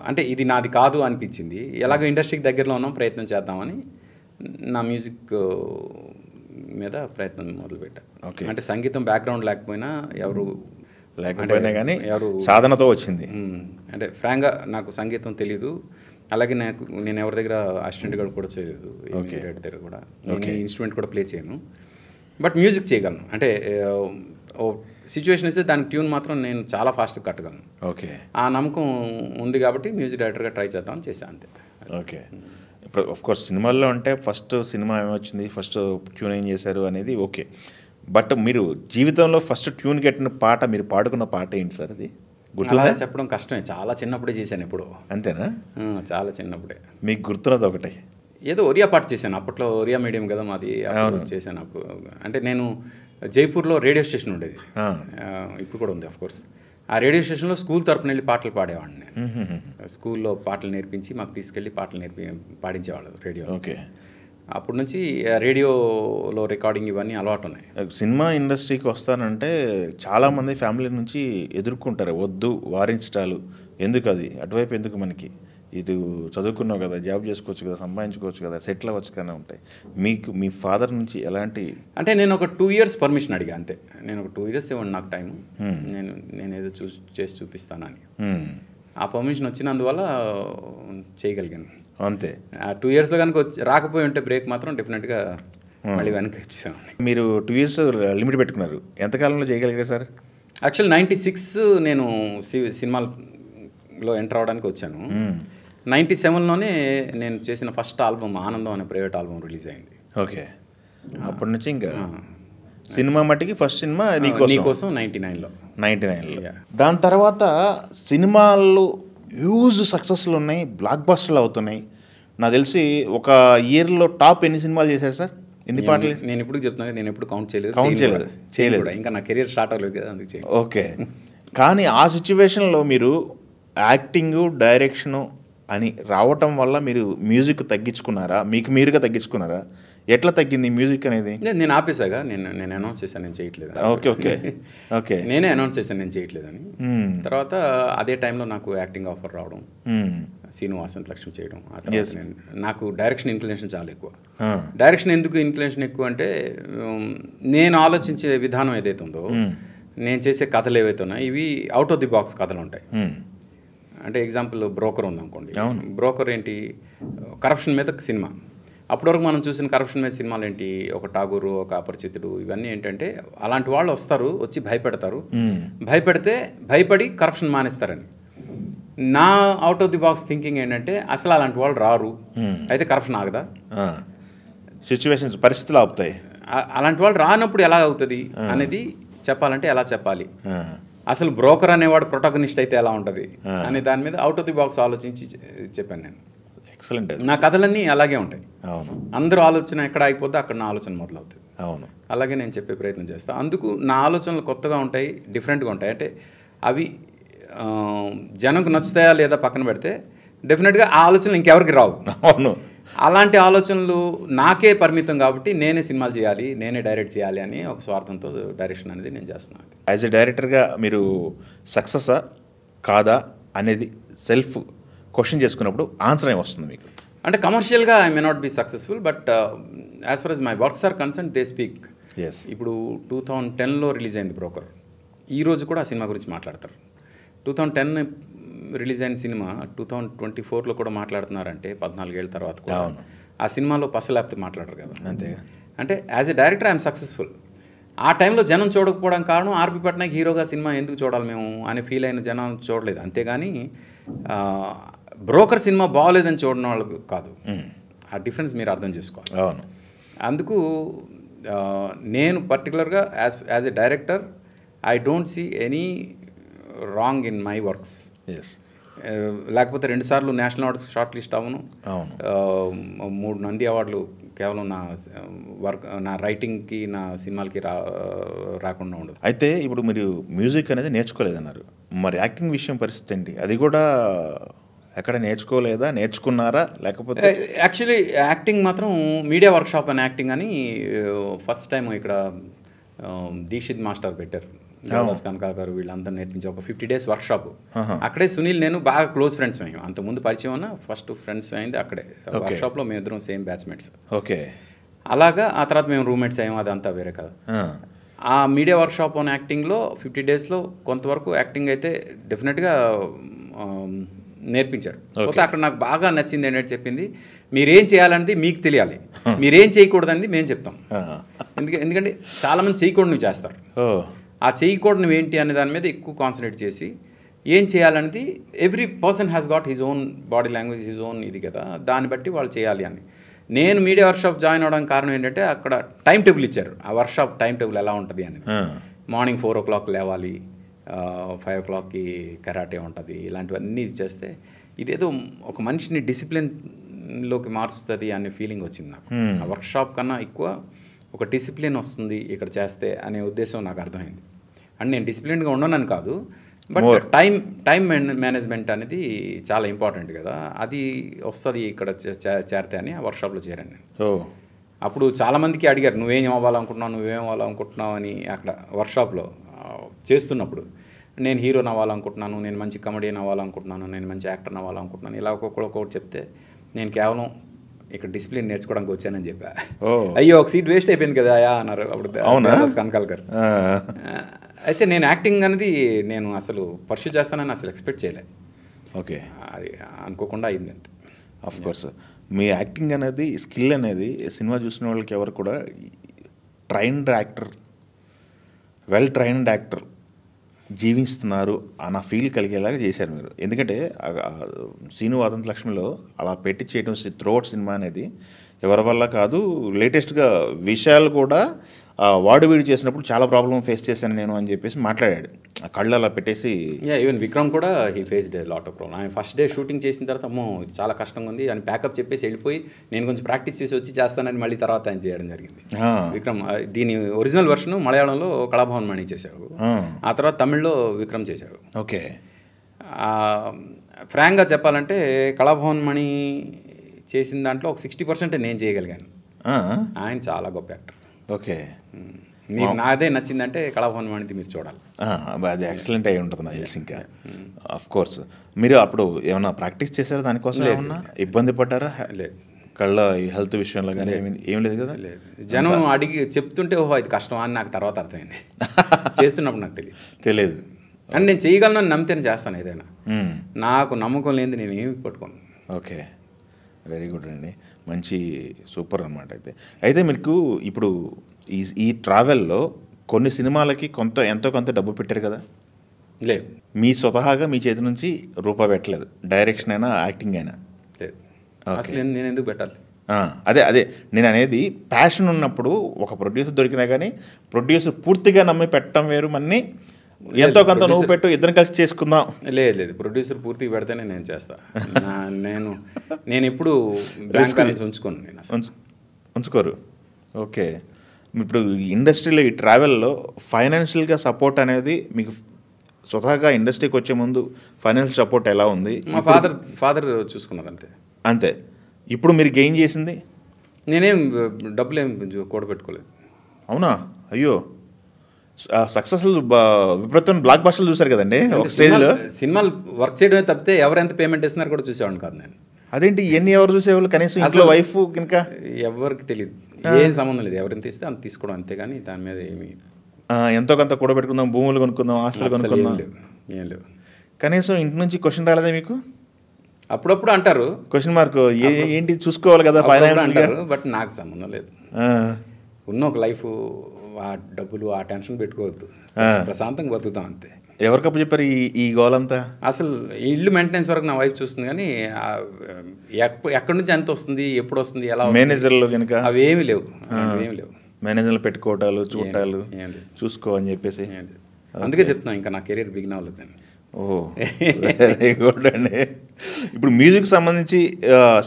అంటే ఇది నాది కాదు అనిపించింది. ఎలాగో ఇండస్ట్రీకి దగ్గరలో ఉన్నాం, ప్రయత్నం చేద్దామని నా మ్యూజిక్ మీద ప్రయత్నం మొదలుపెట్టా. అంటే సంగీతం బ్యాక్గ్రౌండ్ లేకపోయినా కానీ సాధనతో వచ్చింది. అంటే ఫ్రాంక్గా నాకు సంగీతం తెలీదు, అలాగే నేను ఎవరి దగ్గర అసిస్టెంట్గా కూడా చేయలేదు, డైరెక్టర్ దగ్గర కూడా ఇన్స్ట్రుమెంట్ కూడా ప్లే చేయను, బట్ మ్యూజిక్ చేయగలను. అంటే సిచ్యువేషన్ ఇస్తే దానికి ట్యూన్ మాత్రం నేను చాలా ఫాస్ట్గా కట్టగలను. ఓకే. ఆ నమ్మకం ఉంది కాబట్టి మ్యూజిక్ డైరెక్టర్గా ట్రై చేద్దామని చేశాను అంతే. ఓకే. ఇప్పుడు ఆఫ్కోర్స్ సినిమాల్లో అంటే ఫస్ట్ సినిమా ఏమొచ్చింది, ఫస్ట్ ట్యూన్ ఏం చేశారు అనేది ఓకే, బట్ మీరు జీవితంలో ఫస్ట్ ట్యూన్ కట్టిన పాట, మీరు పాడుకున్న పాట ఏంటి సార్? అది గుర్తుందా? చెప్పడం కష్టమే, చాలా చిన్నప్పుడే చేశాను. ఎప్పుడు? అంతేనా? చాలా చిన్నప్పుడే. మీకు గుర్తున్నది ఒకటే? ఏదో ఒరియా పాట చేశాను, అప్పట్లో ఒరియా మీడియం కదా మాది, చేశాను అప్పుడు. అంటే నేను జైపూర్లో రేడియో స్టేషన్ ఉండేది, ఇప్పుడు కూడా ఉంది అఫ్కోర్స్. ఆ రేడియో స్టేషన్లో స్కూల్ తరపున వెళ్ళి పాటలు పాడేవాడిని నేను. స్కూల్లో పాటలు నేర్పించి మాకు తీసుకెళ్ళి పాటలు పాడించేవాళ్ళు రేడియో. ఓకే. అప్పటి నుంచి రేడియోలో రికార్డింగ్ ఇవన్నీ అలవాటు ఉన్నాయి. సినిమా ఇండస్ట్రీకి వస్తానంటే చాలామంది ఫ్యామిలీ నుంచి ఎదుర్కొంటారు, వద్దు వారించటాలు, ఎందుకు అది అటువైపు ఎందుకు, మనకి ఇది చదువుకున్నావు కదా, జాబ్ చేసుకోవచ్చు కదా, సంపాదించుకోవచ్చు కదా, సెటిల్ అవ్వచ్చు కానీ ఉంటాయి. మీకు మీ ఫాదర్ నుంచి ఎలాంటి అంటే నేను ఒక 2 years పర్మిషన్ అడిగా అంతే. నేను ఒక 2 years ఇవ్వండి నాకు టైం, నేను ఏదో చేసి చూపిస్తానని. ఆ పర్మిషన్ వచ్చినందువల్ల చేయగలిగాను అంతే. ఆ 2 yearsలో కనుక రాకపోయి ఉంటే బ్రేక్ మాత్రం డెఫినెట్గా మళ్ళీ వెనక్కి వచ్చాను. మీరు 2 years లిమిట్ పెట్టుకున్నారు, ఎంతకాలంలో చేయగలిగారు సార్? యాక్చువల్ 96 నేను సినిమాలో ఎంటర్ అవడానికి వచ్చాను. 97లోనే నేను చేసిన ఫస్ట్ ఆల్బమ్ ఆనందం అనే ప్రైవేట్ ఆల్బమ్ రిలీజ్ అయింది. ఓకే, అప్పటి నుంచి ఇంకా సినిమా మట్టికి ఫస్ట్ సినిమా నీకోసం 99లో. దాని తర్వాత సినిమాలు హ్యూజ్ సక్సెస్లు ఉన్నాయి, బ్లాక్ బస్టర్లు అవుతున్నాయి. నాకు తెలిసి ఒక ఇయర్లో టాప్ ఎన్ని సినిమాలు చేశారు సార్? ఎన్ని పాటలు? నేను ఇప్పుడు చెప్తున్నాను, నేను ఎప్పుడు కౌంట్ చేయలేదు. ఇంకా నా కెరీర్ స్టార్ట్ అవ్వలేదు కదా, అందుకు. ఓకే, కానీ ఆ సిచ్యువేషన్లో మీరు యాక్టింగు, డైరెక్షను అని రావటం వల్ల మీరు మ్యూజిక్ తగ్గించుకున్నారా, మీకు మీరుగా తగ్గించుకున్నారా? ఎట్లా తగ్గింది మ్యూజిక్ అనేది? నేను ఆపేసాగా, నేను అనౌన్స్ చేశాను నేను చేయట్లేదు. ఓకే నేనే అనౌన్స్ చేశాను నేను చేయట్లేదని. తర్వాత అదే టైంలో నాకు యాక్టింగ్ ఆఫర్ రావడం, సీను వాసంత్ లక్ష్మి చేయడం. ఆ తర్వాత నాకు డైరెక్షన్ ఇన్క్లినేషన్ చాలా ఎక్కువ. డైరెక్షన్ ఎందుకు ఇన్క్లినేషన్ ఎక్కువ అంటే, నేను ఆలోచించే విధానం ఏదైతే ఉందో, నేను చేసే కథలు ఏవైతే ఉన్నాయో ఇవి అవుట్ ఆఫ్ ది బాక్స్ కథలు ఉంటాయి. అంటే ఎగ్జాంపుల్ బ్రోకర్ ఉందనుకోండి, బ్రోకర్ ఏంటి, కరప్షన్ మీద సినిమా. అప్పటివరకు మనం చూసిన కరప్షన్ మీద సినిమాలు ఏంటి, ఒక ఠాగూరు, ఒక అపరిచితుడు, ఇవన్నీ ఏంటంటే అలాంటి వాళ్ళు వస్తారు, వచ్చి భయపెడతారు, భయపడి కరప్షన్ మానేస్తారని. నా out of the box thinking ఏంటంటే, అసలు అలాంటి వాళ్ళు రారు, అయితే కరప్షన్ ఆగదా, సిచ్యువేషన్స్ పరిస్థితులు ఆపుతాయి, అలాంటి వాళ్ళు రానప్పుడు ఎలా అవుతుంది అనేది చెప్పాలంటే ఎలా చెప్పాలి, అసలు బ్రోకర్ అనేవాడు ప్రొటాగనిస్ట్ అయితే ఎలా ఉంటుంది అనే దాని మీద అవుట్ ఆఫ్ ది బాక్స్ ఆలోచించి చెప్పాను నేను. ఎక్సలెంట్. నా కథలన్నీ అలాగే ఉంటాయి. అవును, అందరూ ఆలోచన ఎక్కడ అయిపోద్ది అక్కడ నా ఆలోచన మొదలవుతుంది. అవును, అలాగే నేను చెప్పే ప్రయత్నం చేస్తాను. అందుకు నా ఆలోచనలు కొత్తగా ఉంటాయి, డిఫరెంట్గా ఉంటాయి. అంటే అవి జనంకు నచ్చుతాయా లేదా పక్కన పెడితే డెఫినెట్గా ఆ ఆలోచనలు ఇంకెవరికి రావు. అవును, అలాంటి ఆలోచనలు నాకే పరిమితం కాబట్టి నేనే సినిమాలు చేయాలి, నేనే డైరెక్ట్ చేయాలి అని ఒక స్వార్థంతో డైరెక్షన్ అనేది నేను చేస్తున్నాను. యాజ్ ఎ డైరెక్టర్గా మీరు సక్సెసా కాదా అనేది సెల్ఫ్ క్వశ్చన్ చేసుకున్నప్పుడు ఆన్సర్ ఏమి వస్తుంది మీకు? అంటే కమర్షియల్గా I may not be successful, but as far as my works are concern they speak. ఇప్పుడు 2010లో రిలీజ్ అయింది బ్రోకర్. ఈరోజు కూడా ఆ సినిమా గురించి మాట్లాడతారు. 2010 రిలీజ్ అయిన సినిమా 2024లో కూడా మాట్లాడుతున్నారంటే 14 ఏళ్ళ తర్వాత కూడా ఆ సినిమాలో పసలేపితే మాట్లాడరు కదా. అంతే. అంటే as a director I'm successful. ఆ టైంలో జనం చూడకపోవడం కారణం ఆర్పి పట్నాయక్ హీరోగా సినిమా ఎందుకు చూడాలి మేము అని ఫీల్ అయిన జనం చూడలేదు. అంతేగాని బ్రోకర్ సినిమా బాగోలేదని చూడడం వాళ్ళకు కాదు. ఆ డిఫరెన్స్ మీరు అర్థం చేసుకోవాలి. అవును. అందుకు నేను పర్టికులర్గా as a director I don't see any wrong in my works. లేకపోతే 2 సార్లు నేషనల్ అవార్డ్స్ షార్ట్ లిస్ట్ అవ్వను, 3 నంది అవార్డులు కేవలం నా రైటింగ్కి నా సినిమాలకి రాకుండా ఉండదు. అయితే ఇప్పుడు మీరు మ్యూజిక్ అనేది నేర్చుకోలేదన్నారు, మరి యాక్టింగ్ విషయం పరిస్థితి ఏంటి? అది కూడా ఎక్కడ నేర్చుకోలేదా, నేర్చుకున్నారా? లేకపోతే యాక్చువల్లీ యాక్టింగ్ మాత్రం మీడియా వర్క్షాప్ అని యాక్టింగ్ అని ఫస్ట్ టైం ఇక్కడ దీక్షిత్ మాస్టర్ పెట్టారు. దేవదాస్ కనకాల గారు వీళ్ళంతా నేర్పించే ఒక 50 days వర్క్షాప్. అక్కడే సునీల్ నేను బాగా క్లోజ్ ఫ్రెండ్స్ అయ్యాం. అంతకుముందు పరిచయం ఉన్న ఫస్ట్ ఫ్రెండ్స్ అయింది అక్కడే వర్క్షాప్లో. మేము ఇద్దరం సేమ్ బ్యాచ్మేట్స్. ఓకే. అలాగా ఆ తర్వాత మేము రూమ్మేట్స్ అయ్యాం, అదంతా వేరే కదా. ఆ మీడియా వర్క్షాప్ ఆన్ యాక్టింగ్లో 50 daysలో కొంతవరకు యాక్టింగ్ అయితే డెఫినెట్గా నేర్పించారు. పోతే అక్కడ నాకు బాగా నచ్చింది ఏంటంటే చెప్పింది, మీరేం చేయాలనేది మీకు తెలియాలి, మీరేం చేయకూడదనేది మేము చెప్తాం. ఎందుకంటే చాలామంది చేయకూడదు చేస్తారు. ఆ చేయకూడదు ఏంటి అనే దాని మీద ఎక్కువ కాన్సన్ట్రేట్ చేసి ఏం చేయాలనేది every person has got his own body language, his own ఇది కదా, దాన్ని బట్టి వాళ్ళు చేయాలి అని. నేను మీడియా వర్క్షాప్ జాయిన్ అవ్వడానికి కారణం ఏంటంటే అక్కడ టైం టేబుల్ ఇచ్చారు. ఆ వర్క్షాప్ టైం టేబుల్ ఎలా ఉంటుంది అని. మార్నింగ్ 4 o'clock లేవాలి, 5 o'clockకి కరాటే ఉంటుంది, ఇలాంటివన్నీ చేస్తే ఇదేదో ఒక మనిషిని డిసిప్లిన్లోకి మారుస్తుంది అనే ఫీలింగ్ వచ్చింది నాకు. ఆ వర్క్షాప్ కన్నా ఎక్కువ ఒక డిసిప్లిన్ వస్తుంది ఇక్కడ చేస్తే అనే ఉద్దేశం నాకు అర్థమైంది. అండ్ నేను డిసిప్లిన్గా ఉండనని కాదు, బట్ టైం మేనేజ్మెంట్ అనేది చాలా ఇంపార్టెంట్ కదా, అది వస్తుంది ఇక్కడ చేరితే అని ఆ వర్క్షాప్లో చేరాను నేను. అప్పుడు చాలామందికి అడిగారు నువ్వేం అవ్వాలనుకుంటున్నావు అని. అక్కడ వర్క్షాప్లో చేస్తున్నప్పుడు నేను హీరోని అవ్వాలనుకుంటున్నాను, నేను మంచి కమెడియన్ అవ్వాలనుకుంటున్నాను, నేను మంచి యాక్టర్ని అవ్వాలనుకుంటున్నాను, ఇలా ఒక్కొక్కటి చెప్తే నేను కేవలం ఇక్కడ డిసిప్లిన్ నేర్చుకోవడానికి వచ్చానని చెప్పా. అయ్యో ఒక సీట్ వేస్ట్ అయిపోయింది కదా అన్నారు అప్పుడు కనకాల్కర్. అయితే నేను యాక్టింగ్ అనేది నేను అసలు పర్సూ చేస్తానని అసలు ఎక్స్పెక్ట్ చేయలేదు. ఓకే, అది అనుకోకుండా అయింది అంతే. ఆఫ్ కోర్స్ మీ యాక్టింగ్ అనేది స్కిల్ అనేది సినిమా చూసిన వాళ్ళకి ఎవరు కూడా trained actor, well trained actor జీవిస్తున్నారు అన్న ఫీల్ కలిగేలాగా చేశారు మీరు. ఎందుకంటే సీను వాదంత లక్ష్మిలో అలా పెట్టి చేయడం త్రూఅవుట్ సినిమా అనేది ఎవరి వల్ల కాదు. లేటెస్ట్గా విషయాలు కూడా వాడు వీడు చేసినప్పుడు చాలా ప్రాబ్లం ఫేస్ చేశాను నేను అని చెప్పేసి మాట్లాడాడు. కళ్ళు అలా పెట్టేసి ఈవెన్ విక్రమ్ కూడా he faced lot of problem. ఆయన ఫస్ట్ డే షూటింగ్ చేసిన తర్వాత అమ్మో ఇది చాలా కష్టంగా ఉంది అని ప్యాకప్ చెప్పేసి వెళ్ళిపోయి నేను కొంచెం ప్రాక్టీస్ చేసి వచ్చి చేస్తానని మళ్ళీ తర్వాత ఆయన చేయడం జరిగింది. విక్రమ్ దీని ఒరిజినల్ వర్షన్ మలయాళంలో కళాభవన్ మణి చేశాడు, ఆ తర్వాత తమిళ్లో విక్రమ్ చేశాడు. ఓకే, ఫ్రాంక్గా చెప్పాలంటే కళాభవన్ మణి చేసిన దాంట్లో ఒక 60% నేను చేయగలిగాను. ఆయన చాలా గొప్ప యాక్టర్. ఓకే, మీకు నాదే నచ్చిందంటే కళాభవన్ మణిది మీరు చూడాలి. అది ఎక్సలెంట్ అయి ఉంటుంది నాకు తెలిసి. ఇంకా ఆఫ్ కోర్స్ మీరు అప్పుడు ఏమన్నా ప్రాక్టీస్ చేశారా దానికోసం? ఏమన్నా ఇబ్బంది పడ్డారా? లేదు, కళ్ళ హెల్త్ విషయంలో కానీ ఏం లేదు కదా? లేదు, జనం అడిగి చెప్తుంటే ఓహో ఇది కష్టం అని నాకు తర్వాత అర్థమైంది. చేస్తున్నప్పుడు నాకు తెలియదు. అండ్ నేను చేయగలను నమ్మితేనే చేస్తాను ఏదైనా. నాకు నమ్మకం లేనిది నేను ఏమి పట్టుకోను. ఓకే, వెరీ గుడ్ అండి, మంచి సూపర్ అనమాట. అయితే మీకు ఇప్పుడు ఈ ట్రావెల్లో కొన్ని సినిమాలకి ఎంతో కొంత డబ్బు పెట్టారు కదా? లేదు, మీ స్వతహాగా మీ చేతి నుంచి రూపాయి పెట్టలేదు, డైరెక్షన్ అయినా యాక్టింగ్ అయినా? లేదు, అసలు నేను ఎందుకు పెట్టాలి? అదే నేను అనేది, ప్యాషన్ ఉన్నప్పుడు ఒక ప్రొడ్యూసర్ దొరికినా కానీ ప్రొడ్యూసర్ పూర్తిగా నమ్మి పెట్టడం వేరు, మన్ని ఎంతో కొంత నువ్వు పెట్టు ఇద్దరం కలిసి చేసుకుందాం. లేదు, ప్రొడ్యూసర్ పూర్తిగా పెడితేనే నేను చేస్తాను. నేను ఎప్పుడు బ్యాంక్ ఉంచుకోరు. ఓకే, ఇప్పుడు ఇండస్ట్రీలో ఈ ట్రావెల్లో ఫైనాన్షియల్గా సపోర్ట్ అనేది మీకు స్వతహాగా ఇండస్ట్రీకి వచ్చే ముందు ఫైనాన్షియల్ సపోర్ట్ ఎలా ఉంది? మా ఫాదర్ చూసుకున్నారు అంతే. ఇప్పుడు మీరు గెయిన్ చేసింది? నేనేం డబ్బులు ఏం కూడబెట్టుకోలేదు. అవునా? అయ్యో, సక్సెస్ఫుల్ విపరీతమైన బ్లాక్ బస్టర్లు చూసారు కదండి ఒక స్టేజ్లో. సినిమాలు వర్క్ చేయడమే తప్పితే ఎవరు ఎంత పేమెంట్ ఇస్తున్నారు కూడా చూసేవాడిని కాదు నేను. అదేంటి ఇవన్నీ ఎవరు చూసేవాళ్ళు? కనీసం ఇంట్లో వైఫ్ ఇంకా ఎవరికి తెలియదు, ఏం సంబంధం లేదు. ఎవరైనా తీస్తే అంత తీసుకోవడం అంతే, కానీ దాని మీద ఏమి ఎంతో కొంత కూడబెట్టుకుందాం, భూములు కొనుక్కుందాం, ఆస్తులు కొనుక్కుందాం, ఏం లేవు. కనీసం ఇంటి నుంచి క్వశ్చన్ రాలేదా మీకు? అప్పుడప్పుడు అంటారు క్వశ్చన్ మార్క్, ఏంటి చూసుకోవాలి కదా ఫైనాన్స్ అంటారు, బట్ నాకు సంబంధం లేదు. ఉన్న ఒక లైఫ్, ఆ డబ్బులు ఆ టెన్షన్ పెట్టుకోవద్దు, ప్రశాంతంగా బతుకుతాం అంతే. ఎవరికప్పు చెప్పారు ఈ గోల్ అంతా? అసలు ఇల్లు మెయింటెనెన్స్ వరకు నా వైఫ్ చూస్తుంది, కానీ ఎక్కడి నుంచి ఎంత వస్తుంది, ఎప్పుడు వస్తుంది, ఎలా మేనేజర్లు కనుక అవి ఏమి లేవు. మేనేజర్లు పెట్టుకోవటాలు చూడాలు చూసుకో అని చెప్పేసి. అందుకే చెప్తున్నాను ఇంకా నా కెరీర్ బిగిన్ అవ్వలేదని. ఓహో, వెరీ గుడ్ అండి. ఇప్పుడు మ్యూజిక్ సంబంధించి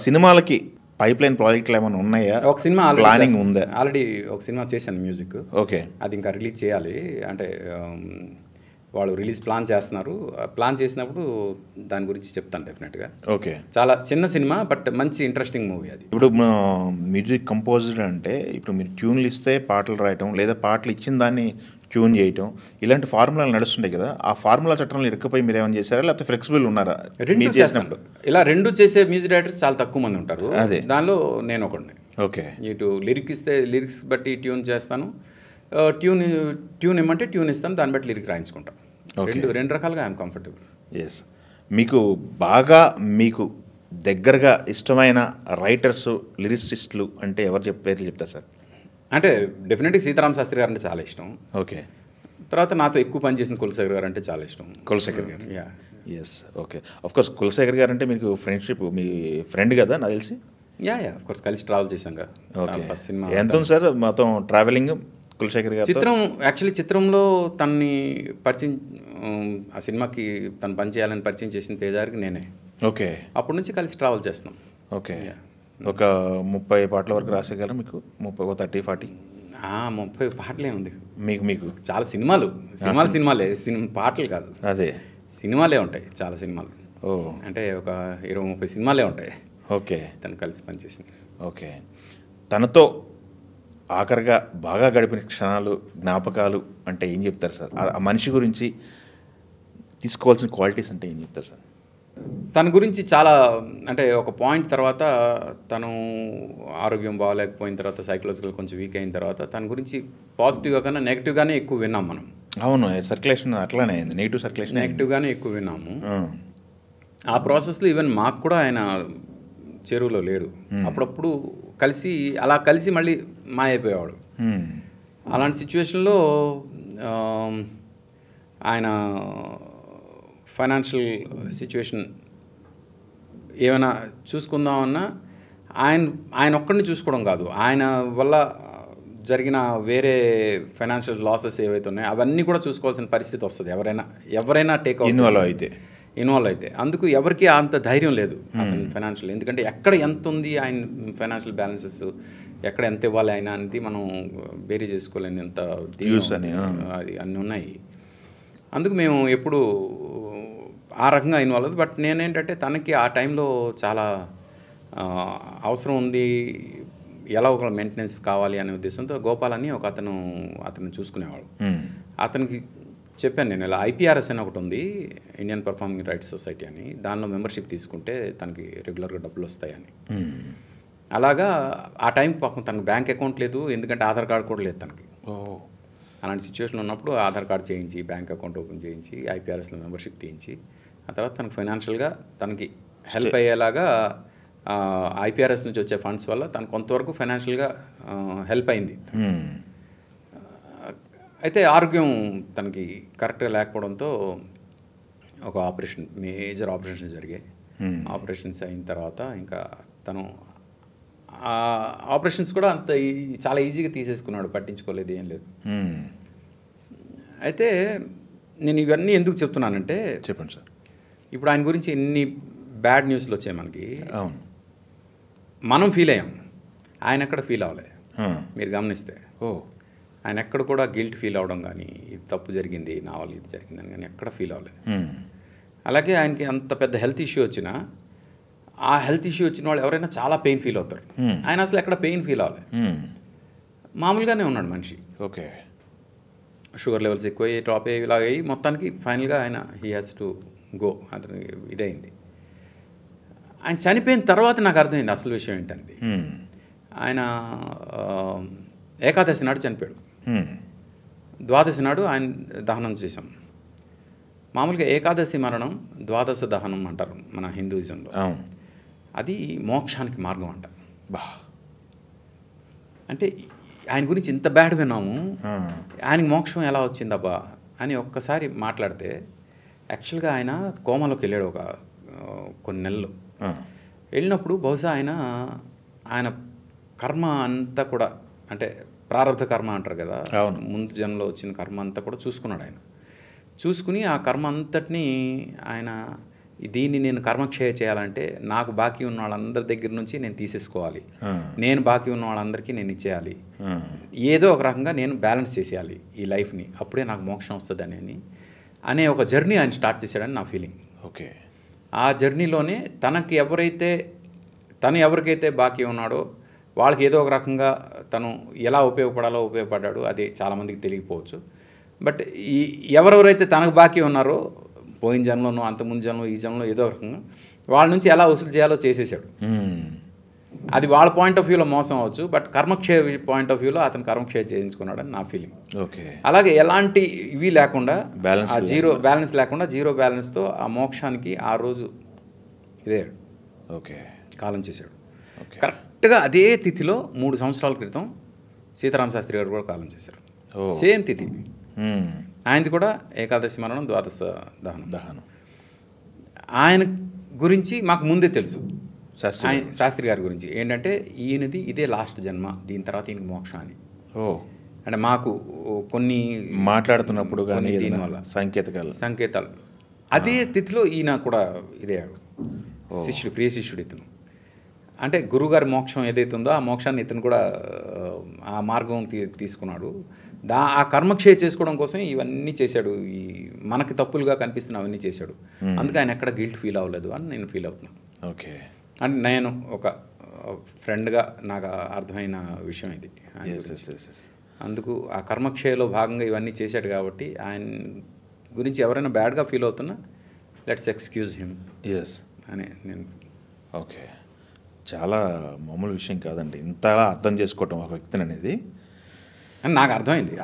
సినిమాలకి పైప్ లైన్ ప్రాజెక్టులు ఏమైనా ఉన్నాయా? ఒక సినిమా ప్లానింగ్ ఉందా? ఆల్రెడీ ఒక సినిమా చేశాను మ్యూజిక్. ఓకే, అది ఇంకా రిలీజ్ చేయాలి. అంటే వాళ్ళు రిలీజ్ ప్లాన్ చేస్తున్నారు. ప్లాన్ చేసినప్పుడు దాని గురించి చెప్తాను డెఫినెట్గా. ఓకే, చాలా చిన్న సినిమా బట్ మంచి ఇంట్రెస్టింగ్ మూవీ అది. ఇప్పుడు మ్యూజిక్ కంపోజర్ అంటే ఇప్పుడు మీరు ట్యూన్లు ఇస్తే పాటలు రాయటం, లేదా పాటలు ఇచ్చిన దాన్ని ట్యూన్ చేయటం, ఇలాంటి ఫార్ములాలు నడుస్తుంటాయి కదా. ఆ ఫార్ములా చట్టంలో ఇరుక్కుపోయి మీరు ఏమైనా చేశారా, లేకపోతే ఫ్లెక్సిబుల్ ఉన్నారా? రెండు చేసినప్పుడు ఇలా రెండు చేసే మ్యూజిక్ డైరెక్టర్స్ చాలా తక్కువ మంది ఉంటారు. అదే, దానిలో నేను ఒకడిని. ఓకే, ఇటు లిరిక్ ఇస్తే లిరిక్స్ బట్టి ట్యూన్ చేస్తాను, ట్యూన్ ఇమ్మంటే ట్యూన్ ఇస్తాను, దాన్ని బట్టి లిరిక్ రాయించుకుంటాను. రెండు రకాలుగా ఐఎమ్ కంఫర్టబుల్. ఎస్, మీకు బాగా మీకు దగ్గరగా ఇష్టమైన రైటర్స్, లిరిసిస్టులు అంటే ఎవరు పేర్లు చెప్తారు సార్? అంటే డెఫినెట్గా సీతారామ శాస్త్రి గారు అంటే చాలా ఇష్టం. ఓకే, తర్వాత నాతో ఎక్కువ పనిచేసిన కులశేఖర్ గారు అంటే చాలా ఇష్టం. కులశేఖర్ గారు, ఎస్, ఓకే. ఆఫ్కోర్స్ కులశేఖర్ గారు అంటే మీకు ఫ్రెండ్షిప్, మీ ఫ్రెండ్ కదా నాకు తెలిసి. ఆఫ్కోర్స్ కలిసి ట్రావెల్ చేశాం కదా. ఓకే, ఫస్ట్ సినిమా ఎంత ఉంది సార్ మొత్తం ట్రావెలింగ్ కులశేఖర్ గారు? యాక్చువల్లీ చిత్రంలో తనని పరిచయం, ఆ సినిమాకి తను పనిచేయాలని పరిచయం చేసిన తేజారికి నేనే. ఓకే, అప్పటి నుంచి కలిసి ట్రావెల్ చేస్తున్నాం. ఓకే, ఒక 30 పాటల వరకు రాసేయగలరు మీకు? 30-40 30 పాటలే ఉంది మీకు? చాలా సినిమాలే పాటలు కాదు. అదే, సినిమాలే ఉంటాయి, చాలా సినిమాలు. ఓ అంటే ఒక 20-30 సినిమాలే ఉంటాయి ఓకే తను కలిసి పనిచేసింది. ఓకే. తనతో ఆఖరిగా బాగా గడిపిన క్షణాలు, జ్ఞాపకాలు అంటే ఏం చెప్తారు సార్? ఆ మనిషి గురించి తీసుకోవాల్సిన క్వాలిటీస్ అంటే ఏం చెప్తారు సార్? తన గురించి చాలా అంటే ఒక పాయింట్ తర్వాత తను ఆరోగ్యం బాగాలేకపోయిన తర్వాత, సైకలాజికల్ కొంచెం వీక్ అయిన తర్వాత తన గురించి పాజిటివ్గా కన్నా నెగిటివ్గానే ఎక్కువ విన్నాం మనం. అవును, సర్క్యులేషన్ అట్లానే అయింది, నెగిటివ్ సర్క్యులేషన్. నెగిటివ్గానే ఎక్కువ విన్నాము. ఆ ప్రాసెస్లో ఈవెన్ మాకు కూడా ఆయన చెరువులో లేడు. అప్పుడప్పుడు అలా కలిసి మళ్ళీ మాయైపోయేవాడు. అలాంటి సిచ్యువేషన్లో ఆయన ఫైనాన్షియల్ సిచ్యువేషన్ ఏమైనా చూసుకుందామన్నా ఆయన ఒక్కడిని చూసుకోవడం కాదు, ఆయన వల్ల జరిగిన వేరే ఫైనాన్షియల్ లాసెస్ ఏవైతే ఉన్నాయో అవన్నీ కూడా చూసుకోవాల్సిన పరిస్థితి వస్తుంది ఎవరైనా టేక్ ఇన్వాల్వ్ అయితే. అందుకు ఎవరికి అంత ధైర్యం లేదు అతని ఫైనాన్షియల్. ఎందుకంటే ఎక్కడ ఎంత ఉంది ఆయన ఫైనాన్షియల్ బ్యాలెన్సెస్, ఎక్కడ ఎంత ఇవ్వాలి ఆయన అనేది మనం బేరీ చేసుకోలేని ఎంత అది అన్నీ ఉన్నాయి. అందుకు మేము ఎప్పుడు ఆ రకంగా ఇన్వాల్వ్ అవుతుంది. బట్ నేనేంటంటే తనకి ఆ టైంలో చాలా అవసరం ఉంది, ఎలా ఒక మెయింటెనెన్స్ కావాలి అనే ఉద్దేశంతో గోపాల్ అని ఒక అతను చూసుకునేవాడు. అతనికి చెప్పాను నేను, ఇలా IPRS అని ఒకటి ఉంది, ఇండియన్ పర్ఫార్మింగ్ రైట్స్ సొసైటీ అని, దానిలో మెంబర్షిప్ తీసుకుంటే తనకి రెగ్యులర్గా డబ్బులు వస్తాయని. అలాగా ఆ టైం పాపం తనకు బ్యాంక్ అకౌంట్ లేదు, ఎందుకంటే ఆధార్ కార్డు కూడా లేదు తనకి. అలాంటి సిచ్యువేషన్ ఉన్నప్పుడు ఆధార్ కార్డు చేయించి, బ్యాంక్ అకౌంట్ ఓపెన్ చేయించి, IPRSలో మెంబర్షిప్ తీయించి, ఆ తర్వాత తనకు ఫైనాన్షియల్గా తనకి హెల్ప్ అయ్యేలాగా IPRS నుంచి వచ్చే ఫండ్స్ వల్ల తనకు కొంతవరకు ఫైనాన్షియల్గా హెల్ప్ అయింది. అయితే ఆరోగ్యం తనకి కరెక్ట్గా లేకపోవడంతో ఒక మేజర్ ఆపరేషన్స్ జరిగాయి. ఆపరేషన్స్ అయిన తర్వాత ఇంకా తను ఆపరేషన్స్ కూడా చాలా ఈజీగా తీసేసుకున్నాడు, పట్టించుకోలేదు, ఏం లేదు. అయితే నేను ఇవన్నీ ఎందుకు చెప్తున్నానంటే, చెప్పండి సార్, ఇప్పుడు ఆయన గురించి ఎన్ని బ్యాడ్ న్యూస్లు వచ్చాయి మనకి. అవును, మనం ఫీల్ అయ్యాం, ఆయన ఎక్కడ ఫీల్ అవ్వలే. మీరు గమనిస్తే ఆయన ఎక్కడ కూడా గిల్ట్ ఫీల్ అవ్వడం కానీ, ఇది తప్పు జరిగింది, నా వల్ల ఇది జరిగిందని కానీ ఎక్కడ ఫీల్ అవ్వలేదు. అలాగే ఆయనకి అంత పెద్ద హెల్త్ ఇష్యూ వచ్చినా, ఆ హెల్త్ ఇష్యూ వచ్చిన వాళ్ళు ఎవరైనా చాలా పెయిన్ ఫీల్ అవుతారు. ఆయన అసలు ఎక్కడ పెయిన్ ఫీల్ అవ్వలేదు, మామూలుగానే ఉన్నాడు మనిషి. ఓకే. షుగర్ లెవెల్స్ ఎక్కువ డ్రాప్ అయ్యి ఇలాగ అయ్యి మొత్తానికి ఫైనల్గా ఆయన హీ హ్యాస్ టు గో, అతను ఇదైంది. ఆయన చనిపోయిన తర్వాత నాకు అర్థమైంది అసలు విషయం ఏంటండి. ఆయన ఏకాదశి నాడు చనిపోయాడు, ద్వాదశి నాడు ఆయన దహనం చేశాం. మామూలుగా ఏకాదశి మరణం, ద్వాదశ దహనం అంటారు మన హిందూయిజంలో. అది మోక్షానికి మార్గం అంట. అంటే ఆయన గురించి ఇంత బ్యాడ్ విన్నాము, ఆయనకి మోక్షం ఎలా వచ్చిందబ్బా అని ఒక్కసారి మాట్లాడితే, యాక్చువల్గా ఆయన కోమాలోకి వెళ్ళాడు కొన్ని నెలలు. వెళ్ళినప్పుడు బహుశా ఆయన కర్మ అంతా కూడా, అంటే ప్రారంభ కర్మ అంటారు కదా, ముందు జన్మలో వచ్చిన కర్మ అంతా కూడా చూసుకున్నాడు. ఆయన చూసుకుని ఆ కర్మ అంతటినీ ఆయన, దీన్ని నేను కర్మక్షయ చేయాలంటే నాకు బాకీ ఉన్న వాళ్ళందరి దగ్గర నుంచి నేను తీసేసుకోవాలి, నేను బాకీ ఉన్న వాళ్ళందరికీ నేను ఇచ్చేయాలి, ఏదో ఒక రకంగా నేను బ్యాలెన్స్ చేసేయాలి ఈ లైఫ్ని, అప్పుడే నాకు మోక్షం వస్తుందని అనే ఒక జర్నీ ఆయన స్టార్ట్ చేశాడని నా ఫీలింగ్. ఓకే. ఆ జర్నీలోనే తను ఎవరికైతే బాకీ ఉన్నాడో వాళ్ళకి ఏదో ఒక రకంగా తను ఎలా ఉపయోగపడ్డాడు. అది చాలామందికి తెలియకపోవచ్చు. బట్ ఎవరెవరైతే తనకు బాకీ ఉన్నారో, పోయిన జన్మలోనో అంతకుముందు జన్మలో ఈ జన్మలో ఏదో రకంగా వాళ్ళ నుంచి ఎలా వసూలు చేయాలో చేసేసాడు. అది వాళ్ళ పాయింట్ ఆఫ్ వ్యూలో మోసం అవ్వచ్చు, బట్ కర్మక్షయ పాయింట్ ఆఫ్ వ్యూలో అతను కర్మక్షయ చేయించుకున్నాడని నా ఫీలింగ్. ఓకే. అలాగే ఎలాంటి ఇవి లేకుండా, బ్యాలెన్స్ లేకుండా జీరో బ్యాలెన్స్తో ఆ మోక్షానికి ఆ రోజు ఇదే ఓకే కాలం చేశాడు. కరెక్ట్గా అదే తిథిలో 3 సంవత్సరాల క్రితం సీతారామ శాస్త్రి గారు కూడా కాలం చేశారు, సేమ్ తిథి. ఆయనది కూడా ఏకాదశి మరణం, ద్వాదశ దహనం. ఆయన గురించి మాకు ముందే తెలుసు, శాస్త్రి గారి గురించి ఏంటంటే ఈయనది ఇదే లాస్ట్ జన్మ, దీని తర్వాత ఈయనకి మోక్షం అని. అంటే మాకు కొన్ని మాట్లాడుతున్నప్పుడు కానీ దీనివల్ల సంకేతాలు అదే తిథిలో ఈయన కూడా ఇదే శిష్యుడు, ప్రియ శిష్యుడు ఇతను. అంటే గురువుగారి మోక్షం ఏదైతే ఉందో ఆ మోక్షాన్ని ఇతను కూడా ఆ మార్గం తీసుకున్నాడు. ఆ కర్మక్షయ చేసుకోవడం కోసం ఇవన్నీ చేశాడు, ఈ మనకి తప్పులుగా కనిపిస్తున్న అవన్నీ చేశాడు. అందుకే ఆయన ఎక్కడ గిల్ట్ ఫీల్ అవ్వలేదు అని నేను ఫీల్ అవుతున్నాను. ఓకే. అంటే నేను ఒక ఫ్రెండ్గా నాకు అర్థమైన విషయం ఇది. అందుకు ఆ కర్మక్షయలో భాగంగా ఇవన్నీ చేశాడు కాబట్టి ఆయన గురించి ఎవరైనా బ్యాడ్గా ఫీల్ అవుతున్నా లెట్స్ ఎక్స్క్యూజ్ హిమ్ అని నేను. ఓకే, చాలా మామూలు విషయం కాదండి ఇంతలా అర్థం చేసుకోవటం ఒక వ్యక్తిని అనేది. అని నాకు అర్థమైంది.